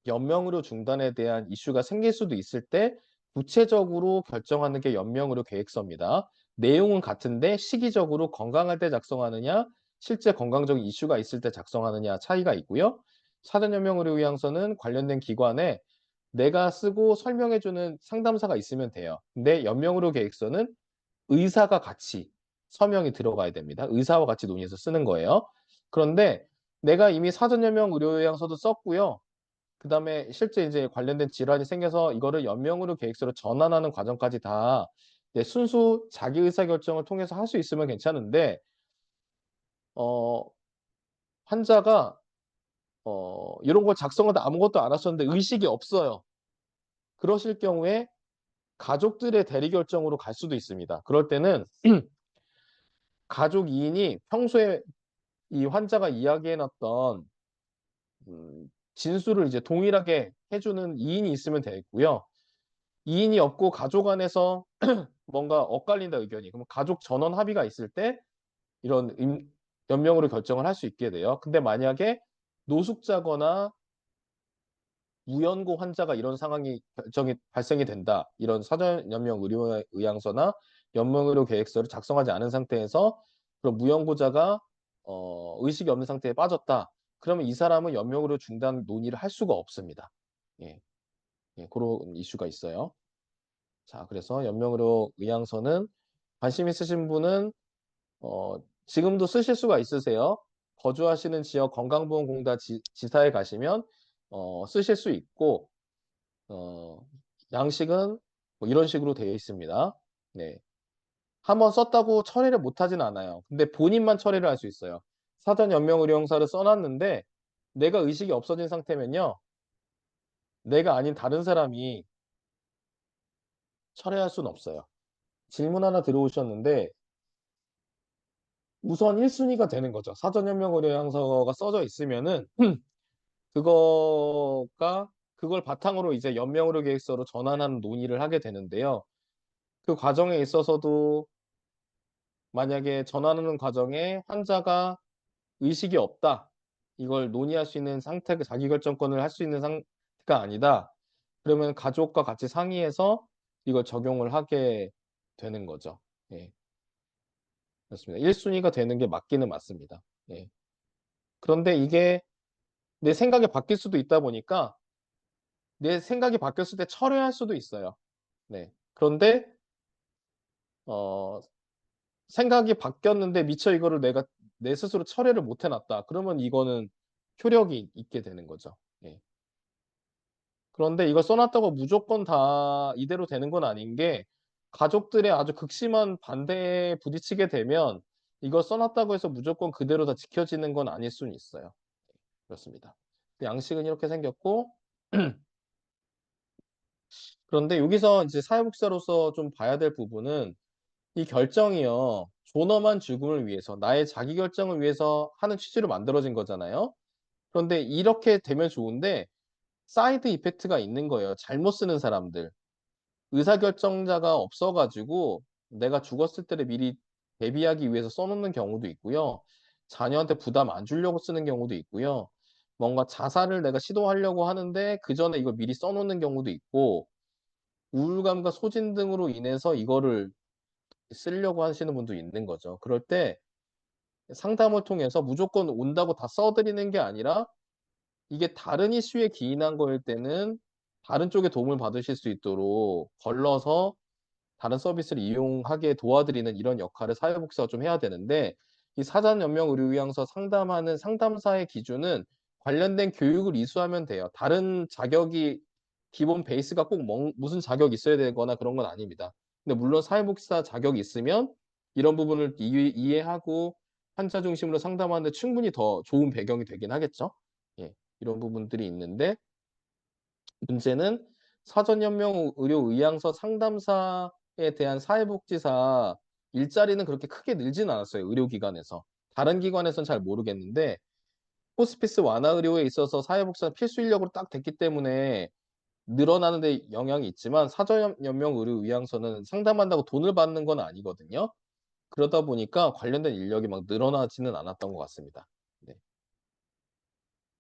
연명의료 중단에 대한 이슈가 생길 수도 있을 때 구체적으로 결정하는 게 연명의료 계획서입니다. 내용은 같은데 시기적으로 건강할 때 작성하느냐, 실제 건강적인 이슈가 있을 때 작성하느냐 차이가 있고요. 사전연명의료 의향서는 관련된 기관에 내가 쓰고 설명해주는 상담사가 있으면 돼요. 근데 연명의료 계획서는 의사가 같이 서명이 들어가야 됩니다. 의사와 같이 논의해서 쓰는 거예요. 그런데 내가 이미 사전 연명 의료요양서도 썼고요. 그다음에 실제 이제 관련된 질환이 생겨서 이거를 연명의료 계획서로 전환하는 과정까지 다 순수 자기 의사결정을 통해서 할 수 있으면 괜찮은데 어 환자가 이런 걸 작성하다 아무것도 안 하셨는데 의식이 없어요. 그러실 경우에 가족들의 대리 결정으로 갈 수도 있습니다. 그럴 때는 가족 2인이 평소에 이 환자가 이야기해 놨던 진술을 이제 동일하게 해 주는 2인이 있으면 되고요. 2인이 없고 가족 안에서 뭔가 엇갈린다 의견이. 그러면 가족 전원 합의가 있을 때 이런 연명으로 결정을 할 수 있게 돼요. 근데 만약에 노숙자거나 무연고 환자가 이런 상황이 발생이 된다. 이런 사전 연명 의료 의향서나 연명 의료 계획서를 작성하지 않은 상태에서 그런 무연고자가 의식이 없는 상태에 빠졌다. 그러면 이 사람은 연명 의료 중단 논의를 할 수가 없습니다. 예. 예, 그런 이슈가 있어요. 자, 그래서 연명 의료 의향서는 관심 있으신 분은 지금도 쓰실 수가 있으세요. 거주하시는 지역 건강보험공단 지사에 가시면 쓰실 수 있고 양식은 뭐 이런 식으로 되어 있습니다. 네. 한번 썼다고 처리를 못하진 않아요. 근데 본인만 처리를 할 수 있어요. 사전 연명 의료용사를 써놨는데 내가 의식이 없어진 상태면요. 내가 아닌 다른 사람이 처리할 수는 없어요. 질문 하나 들어오셨는데 우선 1순위가 되는 거죠. 사전 연명 의료용사가 써져 있으면은 그걸 바탕으로 이제 연명 의료 계획서로 전환하는 논의를 하게 되는데요. 그 과정에 있어서도 만약에 전환하는 과정에 환자가 의식이 없다. 이걸 논의할 수 있는 상태가 자기결정권을 할 수 있는 상태가 아니다. 그러면 가족과 같이 상의해서 이걸 적용을 하게 되는 거죠. 예. 그렇습니다. 1순위가 되는 게 맞기는 맞습니다. 예. 그런데 이게 내 생각이 바뀔 수도 있다 보니까 내 생각이 바뀌었을 때 철회할 수도 있어요. 네. 그런데 어, 생각이 바뀌었는데 미처 이거를 내가 내 스스로 철회를 못 해놨다. 그러면 이거는 효력이 있게 되는 거죠. 예. 그런데 이걸 써놨다고 무조건 다 이대로 되는 건 아닌 게 가족들의 아주 극심한 반대에 부딪히게 되면 이걸 써놨다고 해서 무조건 그대로 다 지켜지는 건 아닐 수는 있어요. 그렇습니다. 양식은 이렇게 생겼고 그런데 여기서 이제 사회복지사로서 좀 봐야 될 부분은 이 결정이요. 존엄한 죽음을 위해서 나의 자기 결정을 위해서 하는 취지로 만들어진 거잖아요. 그런데 이렇게 되면 좋은데 사이드 이펙트가 있는 거예요. 잘못 쓰는 사람들. 의사결정자가 없어 가지고 내가 죽었을 때를 미리 대비하기 위해서 써 놓는 경우도 있고요. 자녀한테 부담 안 주려고 쓰는 경우도 있고요. 뭔가 자살을 내가 시도하려고 하는데 그전에 이걸 미리 써 놓는 경우도 있고 우울감과 소진 등으로 인해서 이거를 쓰려고 하시는 분도 있는 거죠. 그럴 때 상담을 통해서 무조건 온다고 다 써 드리는 게 아니라 이게 다른 이슈에 기인한 거일 때는 다른 쪽에 도움을 받으실 수 있도록 걸러서 다른 서비스를 이용하게 도와드리는 이런 역할을 사회복지사가 좀 해야 되는데 이 사전연명의료의향서 상담하는 상담사의 기준은 관련된 교육을 이수하면 돼요. 다른 자격이 기본 베이스가 꼭 무슨 자격이 있어야 되거나 그런 건 아닙니다. 근데 물론 사회복지사 자격이 있으면 이런 부분을 이해하고 환자 중심으로 상담하는 데 충분히 더 좋은 배경이 되긴 하겠죠. 예, 이런 부분들이 있는데 문제는 사전연명의료의향서 상담사에 대한 사회복지사 일자리는 그렇게 크게 늘진 않았어요. 의료기관에서. 다른 기관에서는 잘 모르겠는데 호스피스 완화 의료에 있어서 사회복지사는 필수 인력으로 딱 됐기 때문에 늘어나는 데 영향이 있지만 사전연명의료의향서는 상담한다고 돈을 받는 건 아니거든요. 그러다 보니까 관련된 인력이 막 늘어나지는 않았던 것 같습니다. 네.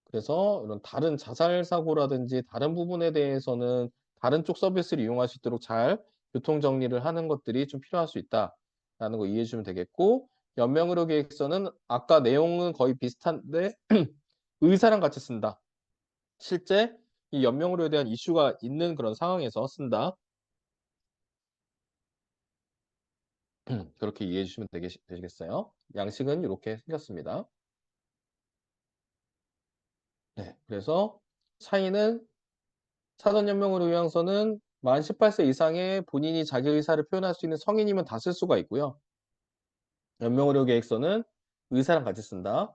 그래서 이런 다른 자살 사고라든지 다른 부분에 대해서는 다른 쪽 서비스를 이용할 수 있도록 잘 교통 정리를 하는 것들이 좀 필요할 수 있다라는 거 이해해 주시면 되겠고 연명의료 계획서는 아까 내용은 거의 비슷한데 의사랑 같이 쓴다. 실제 이 연명의료에 대한 이슈가 있는 그런 상황에서 쓴다. 그렇게 이해해 주시면 되시겠어요? 양식은 이렇게 생겼습니다. 네, 그래서 차이는 사전연명의료 요양서는 만 18세 이상의 본인이 자기 의사를 표현할 수 있는 성인이면 다 쓸 수가 있고요. 연명의료 계획서는 의사랑 같이 쓴다.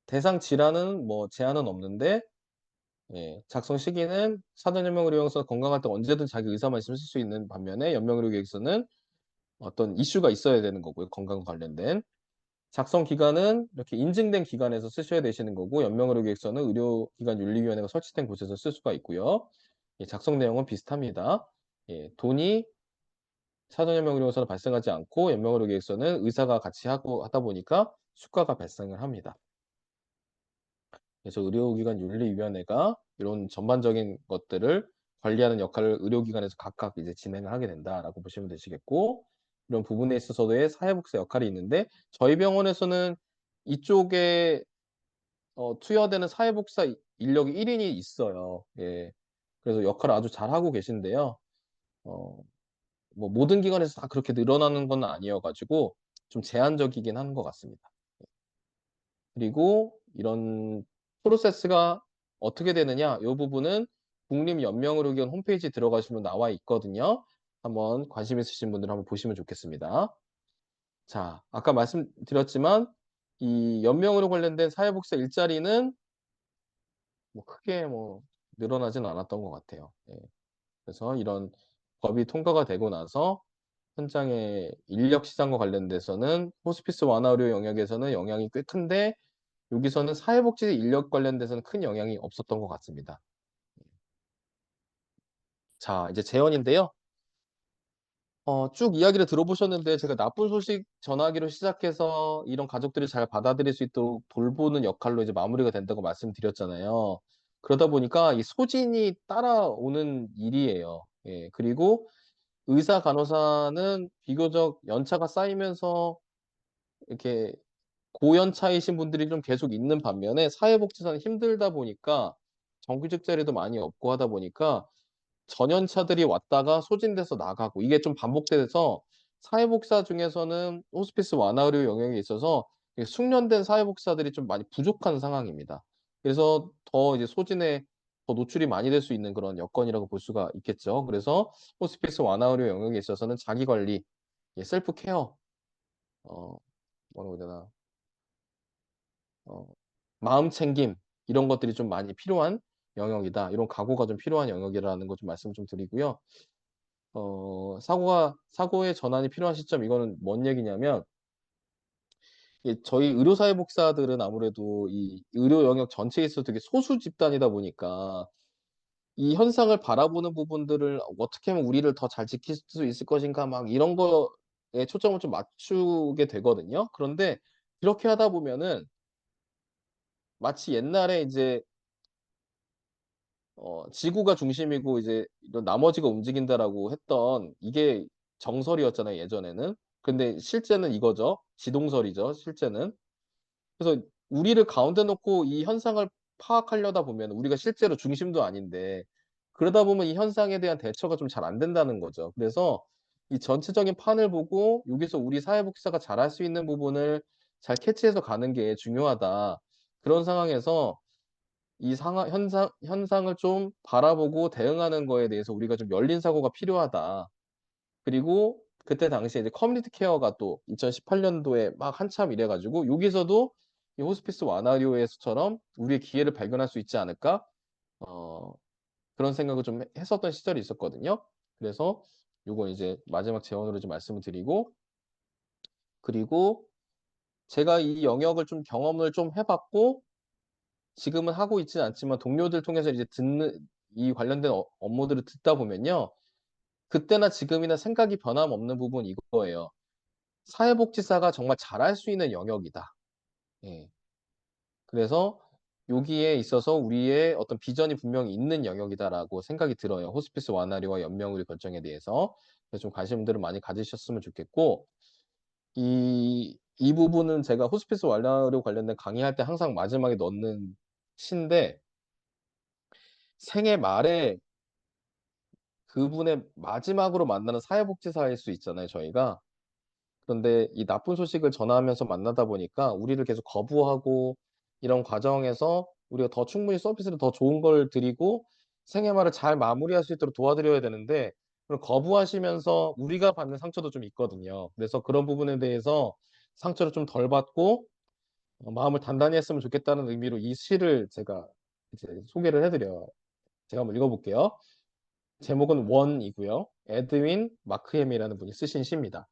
대상 질환은 뭐 제한은 없는데 예, 작성 시기는 사전연명의료 요양서 건강할 때 언제든 자기 의사만 있으면 쓸 수 있는 반면에 연명의료 계획서는 어떤 이슈가 있어야 되는 거고요. 건강 관련된. 작성 기간은 이렇게 인증된 기관에서 쓰셔야 되시는 거고 연명의료 계획서는 의료기관 윤리위원회가 설치된 곳에서 쓸 수가 있고요. 예, 작성 내용은 비슷합니다. 예, 돈이 사전연명의료에서는 발생하지 않고 연명의료 계획서는 의사가 같이 하다 보니까 수가가 발생을 합니다. 그래서 의료기관 윤리위원회가 이런 전반적인 것들을 관리하는 역할을 의료기관에서 각각 이제 진행을 하게 된다라고 보시면 되시겠고 이런 부분에 있어서의 사회복지 역할이 있는데 저희 병원에서는 이쪽에 투여되는 사회복지사 인력이 1인이 있어요. 예. 그래서 역할을 아주 잘하고 계신데요. 어, 뭐 모든 기관에서 다 그렇게 늘어나는 건 아니어가지고 좀 제한적이긴 한 것 같습니다. 그리고 이런 프로세스가 어떻게 되느냐 이 부분은 국립연명의료기관 홈페이지 들어가시면 나와 있거든요. 한번 관심 있으신 분들 한번 보시면 좋겠습니다. 자, 아까 말씀드렸지만 이 연명으로 관련된 사회복지사 일자리는 뭐 크게 뭐 늘어나진 않았던 것 같아요. 예. 그래서 이런 법이 통과가 되고 나서 현장의 인력 시장과 관련돼서는 호스피스 완화 의료 영역에서는 영향이 꽤 큰데 여기서는 사회복지 인력 관련돼서는 큰 영향이 없었던 것 같습니다. 자, 이제 재원인데요. 쭉 이야기를 들어보셨는데 제가 나쁜 소식 전하기로 시작해서 이런 가족들이 잘 받아들일 수 있도록 돌보는 역할로 이제 마무리가 된다고 말씀드렸잖아요. 그러다 보니까 이 소진이 따라오는 일이에요. 예, 그리고 의사, 간호사는 비교적 연차가 쌓이면서 이렇게 고연차이신 분들이 좀 계속 있는 반면에 사회복지사는 힘들다 보니까 정규직 자리도 많이 없고 하다 보니까 전연차들이 왔다가 소진돼서 나가고 이게 좀 반복돼서 사회복지사 중에서는 호스피스 완화 의료 영역에 있어서 숙련된 사회복지사들이 좀 많이 부족한 상황입니다. 그래서 더 이제 소진에 더 노출이 많이 될 수 있는 그런 여건이라고 볼 수가 있겠죠. 그래서 호스피스 완화 의료 영역에 있어서는 자기 관리, 셀프 케어, 어, 뭐라고 해야 되나, 어, 마음 챙김 이런 것들이 좀 많이 필요한 영역이다. 이런 각오가 좀 필요한 영역이라는 거 좀 말씀 좀 드리고요. 사고의 전환이 필요한 시점 이거는 뭔 얘기냐면 저희 의료사회복지사들은 아무래도 이 의료 영역 전체에 있어서 되게 소수 집단이다 보니까 이 현상을 바라보는 부분들을 어떻게 하면 우리를 더 잘 지킬 수 있을 것인가 막 이런 거에 초점을 좀 맞추게 되거든요. 그런데 그렇게 하다 보면은 마치 옛날에 이제 지구가 중심이고 이제 이런 나머지가 움직인다라고 했던 이게 정설이었잖아요, 예전에는. 근데 실제는 이거죠. 지동설이죠, 실제는. 그래서 우리를 가운데 놓고 이 현상을 파악하려다 보면 우리가 실제로 중심도 아닌데 그러다 보면 이 현상에 대한 대처가 좀 잘 안 된다는 거죠. 그래서 이 전체적인 판을 보고 여기서 우리 사회복지사가 잘할 수 있는 부분을 잘 캐치해서 가는 게 중요하다. 그런 상황에서 이 현상을 좀 바라보고 대응하는 거에 대해서 우리가 좀 열린 사고가 필요하다. 그리고 그때 당시에 이제 커뮤니티 케어가 또 2018년도에 막 한참 이래 가지고 여기서도 이 호스피스 완화료에서처럼 우리의 기회를 발견할 수 있지 않을까? 어, 그런 생각을 좀 했었던 시절이 있었거든요. 그래서 요거 이제 마지막 제언으로 좀 말씀을 드리고 그리고 제가 이 영역을 좀 경험을 좀 해봤고 지금은 하고 있지는 않지만 동료들 통해서 이제 듣는 이 관련된 업무들을 듣다 보면요. 그때나 지금이나 생각이 변함없는 부분 이거예요. 사회복지사가 정말 잘할 수 있는 영역이다. 예. 그래서 여기에 있어서 우리의 어떤 비전이 분명히 있는 영역이다라고 생각이 들어요. 호스피스 완화료와 연명의료 결정에 대해서. 그래서 좀 관심들을 많이 가지셨으면 좋겠고, 이 부분은 제가 호스피스 완화료 관련된 강의할 때 항상 마지막에 넣는 시인데, 생애 말에 그분의 마지막으로 만나는 사회복지사일 수 있잖아요, 저희가. 그런데 이 나쁜 소식을 전하면서 만나다 보니까 우리를 계속 거부하고 이런 과정에서 우리가 더 충분히 서비스를 더 좋은 걸 드리고 생애말을 잘 마무리할 수 있도록 도와드려야 되는데 그걸 거부하시면서 우리가 받는 상처도 좀 있거든요. 그래서 그런 부분에 대해서 상처를 좀 덜 받고 마음을 단단히 했으면 좋겠다는 의미로 이 시를 제가 이제 소개를 해드려요. 제가 한번 읽어볼게요. 제목은 원이고요. 에드윈 마크햄이라는 분이 쓰신 시입니다.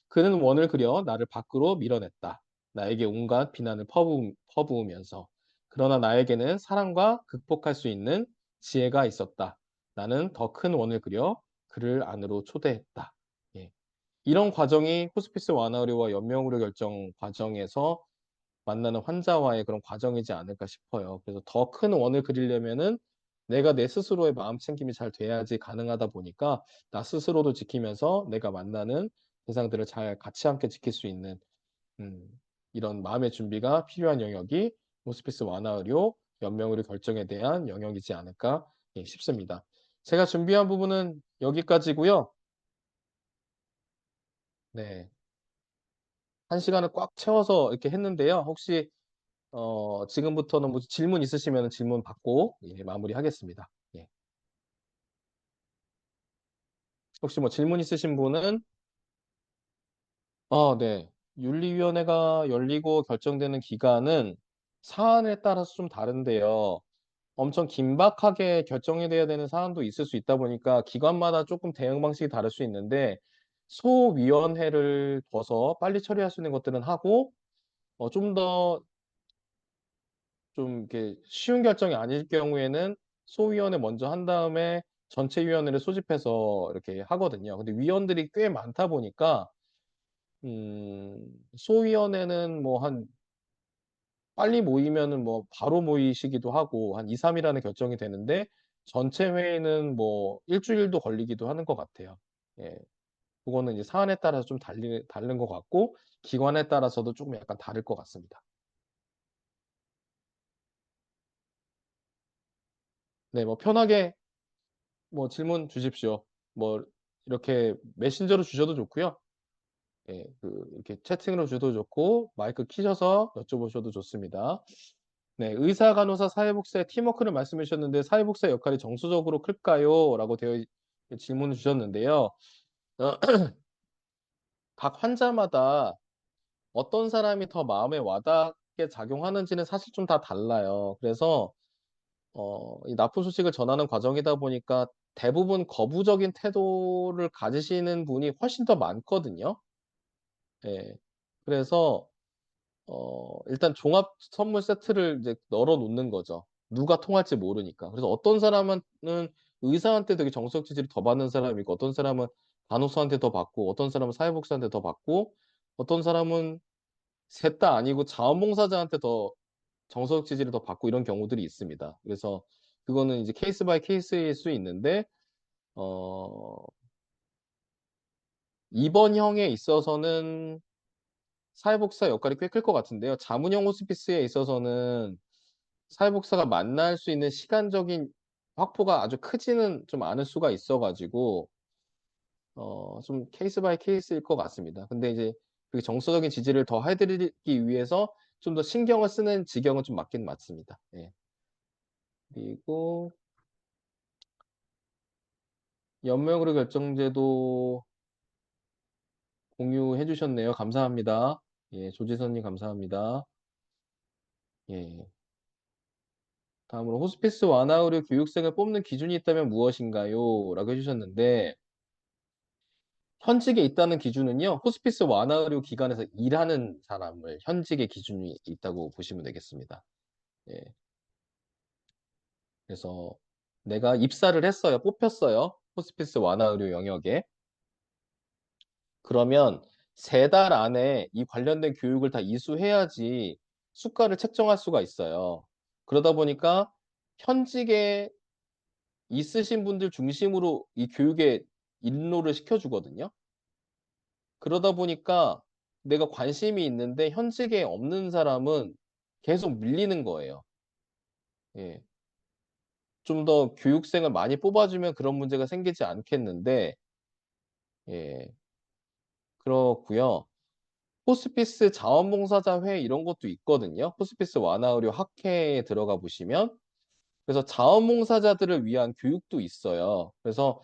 그는 원을 그려 나를 밖으로 밀어냈다. 나에게 온갖 비난을 퍼부으면서. 그러나 나에게는 사랑과 극복할 수 있는 지혜가 있었다. 나는 더 큰 원을 그려 그를 안으로 초대했다. 예. 이런 과정이 호스피스 완화의료와 연명의료 결정 과정에서 만나는 환자와의 그런 과정이지 않을까 싶어요. 그래서 더 큰 원을 그리려면은 내가 내 스스로의 마음 챙김이 잘 돼야지 가능하다 보니까 나 스스로도 지키면서 내가 만나는 대상들을 잘 같이 함께 지킬 수 있는 음, 이런 마음의 준비가 필요한 영역이 호스피스 완화의료, 연명의료 결정에 대한 영역이지 않을까 싶습니다. 제가 준비한 부분은 여기까지고요. 네. 한 시간을 꽉 채워서 이렇게 했는데요. 혹시 지금부터는 뭐 질문 있으시면 질문 받고 마무리하겠습니다. 예. 혹시 뭐 질문 있으신 분은 네. 윤리위원회가 열리고 결정되는 기간은 사안에 따라서 좀 다른데요. 엄청 긴박하게 결정이 돼야 되는 사안도 있을 수 있다 보니까 기관마다 조금 대응 방식이 다를 수 있는데 소위원회를 둬서 빨리 처리할 수 있는 것들은 하고 좀 이렇게 쉬운 결정이 아닐 경우에는 소위원회 먼저 한 다음에 전체 위원회를 소집해서 이렇게 하거든요. 근데 위원들이 꽤 많다 보니까 소위원회는 뭐 한 빨리 모이면은 뭐 바로 모이시기도 하고 한 2, 3일 안에 결정이 되는데 전체 회의는 뭐 일주일도 걸리기도 하는 것 같아요. 예. 그거는 이제 사안에 따라서 좀 다른 것 같고 기관에 따라서도 조금 약간 다를 것 같습니다. 네, 뭐 편하게 뭐 질문 주십시오. 뭐 이렇게 메신저로 주셔도 좋고요. 예, 이렇게 채팅으로 주셔도 좋고 마이크 키셔서 여쭤보셔도 좋습니다. 네, 의사, 간호사, 사회복지사의 팀워크를 말씀해 주셨는데 사회복지사 역할이 정서적으로 클까요? 라고 질문을 주셨는데요. 어, 각 환자마다 어떤 사람이 더 마음에 와닿게 작용하는지는 사실 좀 다 달라요. 그래서 이 나쁜 소식을 전하는 과정이다 보니까 대부분 거부적인 태도를 가지시는 분이 훨씬 더 많거든요. 예. 그래서 일단 종합 선물 세트를 이제 널어 놓는 거죠. 누가 통할지 모르니까. 그래서 어떤 사람은 의사한테 되게 정서적 지지를 더 받는 사람이 있고 어떤 사람은 간호사한테 더 받고 어떤 사람은 사회복지사한테 더 받고 어떤 사람은 셋 다 아니고 자원봉사자한테 더 정서적 지지를 더 받고 이런 경우들이 있습니다. 그래서 그거는 이제 케이스 바이 케이스일 수 있는데 어 이번형에 있어서는 사회복지사 역할이 꽤 클 것 같은데요. 자문형 호스피스에 있어서는 사회복지사가 만날 수 있는 시간적인 확보가 아주 크지는 좀 않을 수가 있어 가지고 좀 케이스 바이 케이스일 것 같습니다. 근데 이제 그 정서적인 지지를 더 해 드리기 위해서 좀 더 신경을 쓰는 지경은 좀 맞긴 맞습니다. 예. 그리고 연명으로 결정제도 공유해 주셨네요. 감사합니다. 예, 조지선님 감사합니다. 예. 다음으로 호스피스 완화 의료 교육생을 뽑는 기준이 있다면 무엇인가요? 라고 해주셨는데 현직에 있다는 기준은요. 호스피스 완화 의료 기관에서 일하는 사람을 현직의 기준이 있다고 보시면 되겠습니다. 예. 그래서 내가 입사를 했어요. 뽑혔어요. 호스피스 완화 의료 영역에. 그러면 3달 안에 이 관련된 교육을 다 이수해야지 수가를 책정할 수가 있어요. 그러다 보니까 현직에 있으신 분들 중심으로 이 교육에 인로를 시켜주거든요. 그러다 보니까 내가 관심이 있는데 현직에 없는 사람은 계속 밀리는 거예요. 예. 좀 더 교육생을 많이 뽑아주면 그런 문제가 생기지 않겠는데, 예, 그렇고요. 호스피스 자원봉사자회 이런 것도 있거든요. 호스피스 완화의료 학회에 들어가 보시면. 그래서 자원봉사자들을 위한 교육도 있어요. 그래서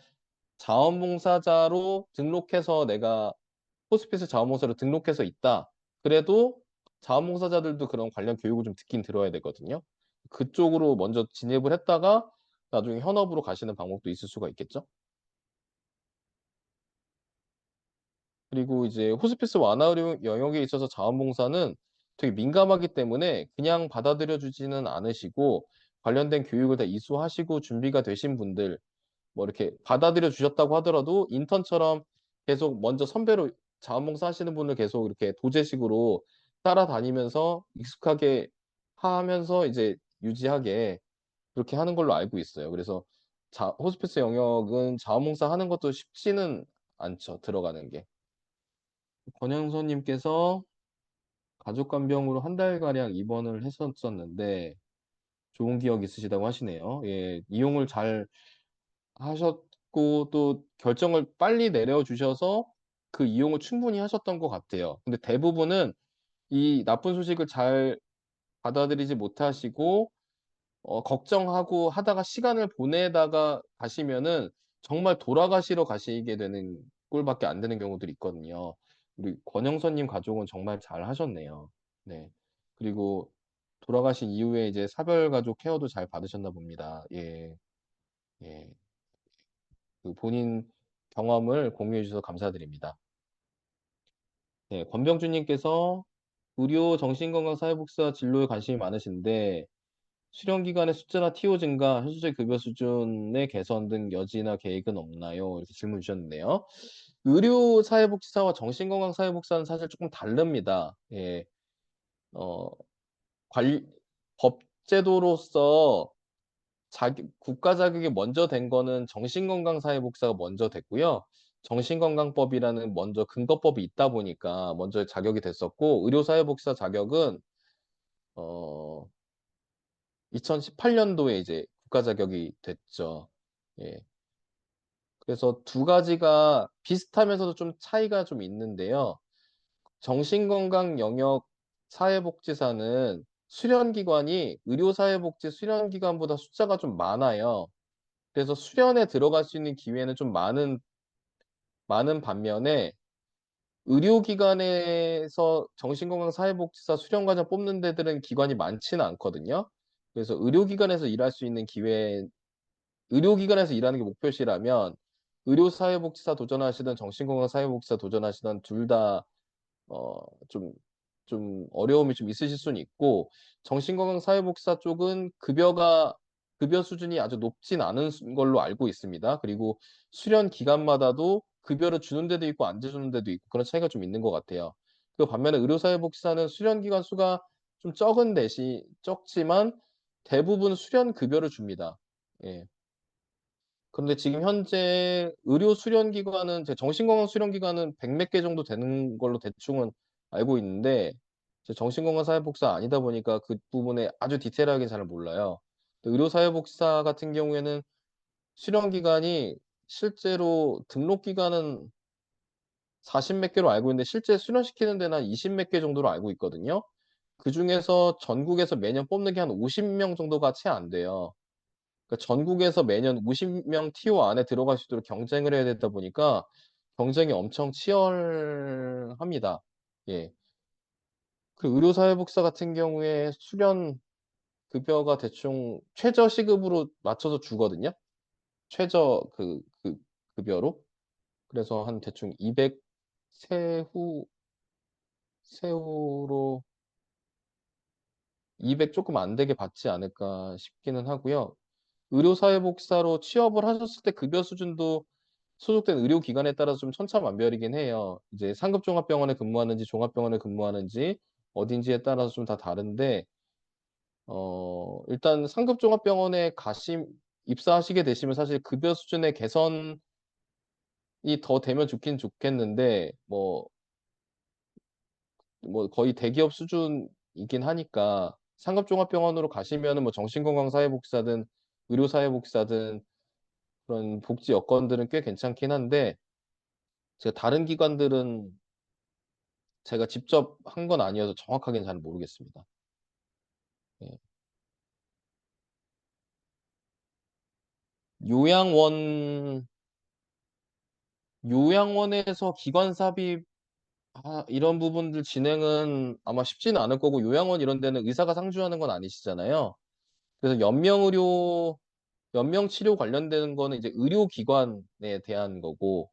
자원봉사자로 등록해서 내가 호스피스 자원봉사로 등록해서 있다. 그래도 자원봉사자들도 그런 관련 교육을 좀 듣긴 들어야 되거든요. 그쪽으로 먼저 진입을 했다가 나중에 현업으로 가시는 방법도 있을 수가 있겠죠. 그리고 이제 호스피스 완화 의료 영역에 있어서 자원봉사는 되게 민감하기 때문에 그냥 받아들여 주지는 않으시고 관련된 교육을 다 이수하시고 준비가 되신 분들 뭐 이렇게 받아들여 주셨다고 하더라도 인턴처럼 계속 먼저 선배로 자원봉사 하시는 분을 계속 이렇게 도제식으로 따라다니면서 익숙하게 하면서 이제 유지하게 그렇게 하는 걸로 알고 있어요. 그래서 호스피스 영역은 자원봉사 하는 것도 쉽지는 않죠. 들어가는 게. 권영선님께서 가족간병으로 한 달가량 입원을 했었었는데 좋은 기억 있으시다고 하시네요. 예, 이용을 잘 하셨고 또 결정을 빨리 내려주셔서 그 이용을 충분히 하셨던 것 같아요. 근데 대부분은 이 나쁜 소식을 잘 받아들이지 못하시고 걱정하고 하다가 시간을 보내다가 가시면은 정말 돌아가시러 가시게 되는 꼴밖에 안 되는 경우들이 있거든요. 우리 권영선님 가족은 정말 잘 하셨네요. 네. 그리고 돌아가신 이후에 이제 사별가족 케어도 잘 받으셨나 봅니다. 예, 예. 그 본인 경험을 공유해 주셔서 감사드립니다. 네, 권병준님께서 의료 정신건강사회복지사 진로에 관심이 많으신데 수련 기간의 숫자나 TO 증가, 현실적 급여 수준의 개선 등 여지나 계획은 없나요? 이렇게 질문 주셨는데요. 의료사회복지사와 정신건강사회복지사는 사실 조금 다릅니다. 예, 어, 관, 법제도로서 국가 자격이 먼저 된 거는 정신건강사회복지사가 먼저 됐고요. 정신건강법이라는 먼저 근거법이 있다 보니까 먼저 자격이 됐었고, 의료사회복지사 자격은, 어, 2018년도에 이제 국가 자격이 됐죠. 예. 그래서 두 가지가 비슷하면서도 좀 차이가 좀 있는데요. 정신건강 영역 사회복지사는 수련기관이 의료사회복지 수련기관보다 숫자가 좀 많아요. 그래서 수련에 들어갈 수 있는 기회는 좀 많은 반면에 의료기관에서 정신건강사회복지사 수련과정 뽑는 데들은 기관이 많지는 않거든요. 그래서 의료기관에서 일할 수 있는 의료기관에서 일하는 게 목표시라면 의료사회복지사 도전하시든 정신건강사회복지사 도전하시든 둘 다 좀 어려움이 좀 있으실 수는 있고 정신건강사회복지사 쪽은 급여 수준이 아주 높진 않은 걸로 알고 있습니다. 그리고 수련 기간마다도 급여를 주는 데도 있고 안 주는 데도 있고 그런 차이가 좀 있는 것 같아요. 그 반면에 의료사회복지사는 수련 기간 수가 좀 적지만 대부분 수련 급여를 줍니다. 예. 그런데 지금 현재 의료 수련기관은 제 정신건강 수련기관은 100몇 개 정도 되는 걸로 대충은 알고 있는데 제 정신건강사회복지사 아니다 보니까 그 부분에 아주 디테일하게 잘 몰라요. 의료사회복지사 같은 경우에는 수련기관이 실제로 등록기간은 40몇 개로 알고 있는데 실제 수련시키는 데는 한 20몇 개 정도로 알고 있거든요. 그중에서 전국에서 매년 뽑는 게 한 50명 정도가 채 안 돼요. 그러니까 전국에서 매년 50명 TO 안에 들어갈 수 있도록 경쟁을 해야 되다 보니까 경쟁이 엄청 치열합니다. 예. 그 의료사회복지사 같은 경우에 수련 급여가 대충 최저 시급으로 맞춰서 주거든요. 최저 급여로. 그래서 한 대충 200 세후로 200 조금 안 되게 받지 않을까 싶기는 하고요. 의료사회복지사로 취업을 하셨을 때 급여 수준도 소속된 의료기관에 따라서 좀 천차만별이긴 해요. 이제 상급종합병원에 근무하는지 종합병원에 근무하는지 어딘지에 따라서 좀 다 다른데 일단 상급종합병원에 입사하시게 되시면 사실 급여 수준의 개선이 더 되면 좋긴 좋겠는데 뭐 거의 대기업 수준이긴 하니까 상급종합병원으로 가시면은 뭐 정신건강사회복지사든 의료사회복지사든 그런 복지 여건들은 꽤 괜찮긴 한데 제가 다른 기관들은 제가 직접 한 건 아니어서 정확하게는 잘 모르겠습니다. 예. 요양원 요양원에서 기관 삽입 이런 부분들 진행은 아마 쉽지는 않을 거고 요양원 이런 데는 의사가 상주하는 건 아니시잖아요. 그래서 연명치료 관련되는 거는 이제 의료기관에 대한 거고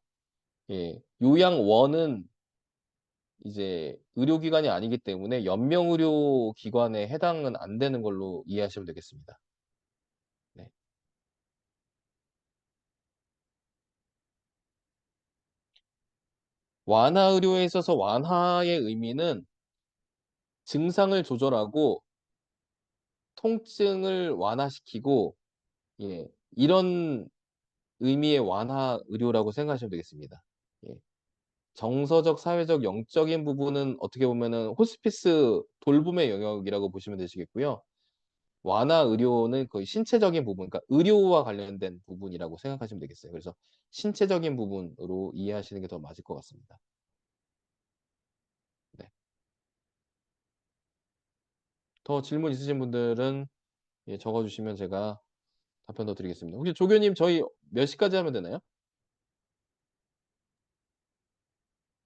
예. 요양원은 이제 의료기관이 아니기 때문에 연명의료기관에 해당은 안 되는 걸로 이해하시면 되겠습니다. 네. 완화의료에 있어서 완화의 의미는 증상을 조절하고 통증을 완화시키고 예. 이런 의미의 완화 의료라고 생각하시면 되겠습니다. 예. 정서적, 사회적, 영적인 부분은 어떻게 보면은 호스피스 돌봄의 영역이라고 보시면 되시겠고요. 완화 의료는 거의 신체적인 부분, 그러니까 의료와 관련된 부분이라고 생각하시면 되겠어요. 그래서 신체적인 부분으로 이해하시는 게 더 맞을 것 같습니다. 네. 더 질문 있으신 분들은 예, 적어주시면 제가 답변 더 드리겠습니다. 혹시 조교님 저희 몇 시까지 하면 되나요?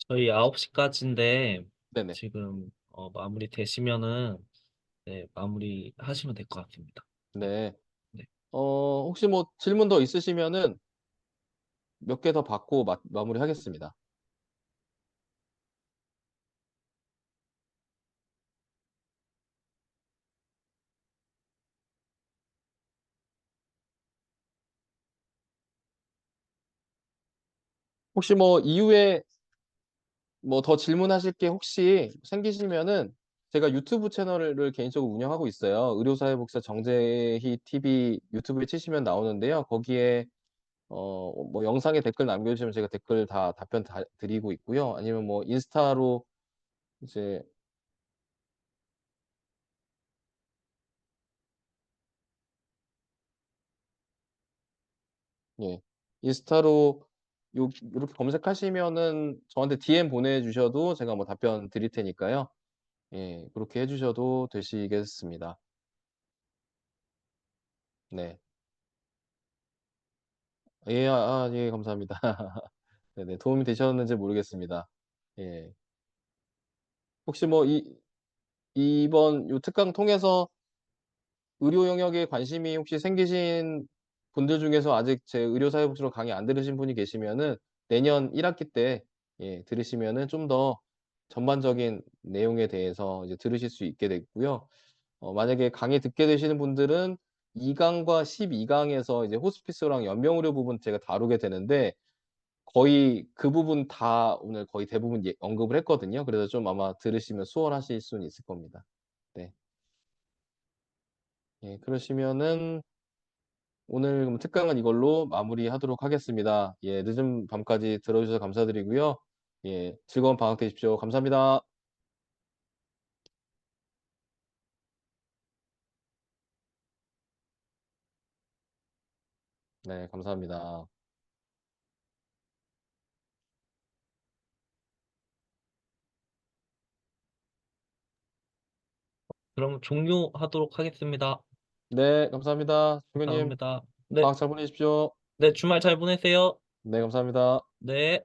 저희 9시까지인데 네네. 지금 마무리 되시면은 네, 마무리 하시면 될 것 같습니다. 네. 네. 혹시 뭐 질문 더 있으시면은 몇 개 더 받고 마무리하겠습니다. 혹시 뭐 이후에 뭐 더 질문하실 게 혹시 생기시면은 제가 유튜브 채널을 개인적으로 운영하고 있어요. 의료사회복지사 정재희 TV 유튜브에 치시면 나오는데요. 거기에 뭐 영상에 댓글 남겨주시면 제가 댓글 다 답변 다 드리고 있고요. 아니면 뭐 인스타로 이제 예 인스타로 요렇게 검색하시면은 저한테 DM 보내주셔도 제가 뭐 답변 드릴 테니까요. 예 그렇게 해주셔도 되시겠습니다. 네. 예. 예 감사합니다. 네네. 도움이 되셨는지 모르겠습니다. 예. 혹시 뭐 이번 요 특강 통해서 의료 영역에 관심이 혹시 생기신 분들 중에서 아직 제 의료사회복지로 강의 안 들으신 분이 계시면은 내년 1 학기 때 예 들으시면은 좀 더 전반적인 내용에 대해서 이제 들으실 수 있게 되고요. 만약에 강의 듣게 되시는 분들은 2 강과 12 강에서 이제 호스피스랑 연명의료 부분 제가 다루게 되는데 거의 그 부분 다 오늘 거의 대부분 언급을 했거든요. 그래서 좀 아마 들으시면 수월하실 수는 있을 겁니다. 네. 예 그러시면은 오늘 그럼 특강은 이걸로 마무리하도록 하겠습니다. 예 늦은 밤까지 들어 주셔서 감사드리고요. 예 즐거운 방학 되십시오. 감사합니다. 네 감사합니다. 그럼 종료하도록 하겠습니다. 네 감사합니다. 조교님 감사합니다. 네, 방학 잘 보내십시오. 네, 주말 잘 보내세요. 네 감사합니다. 네.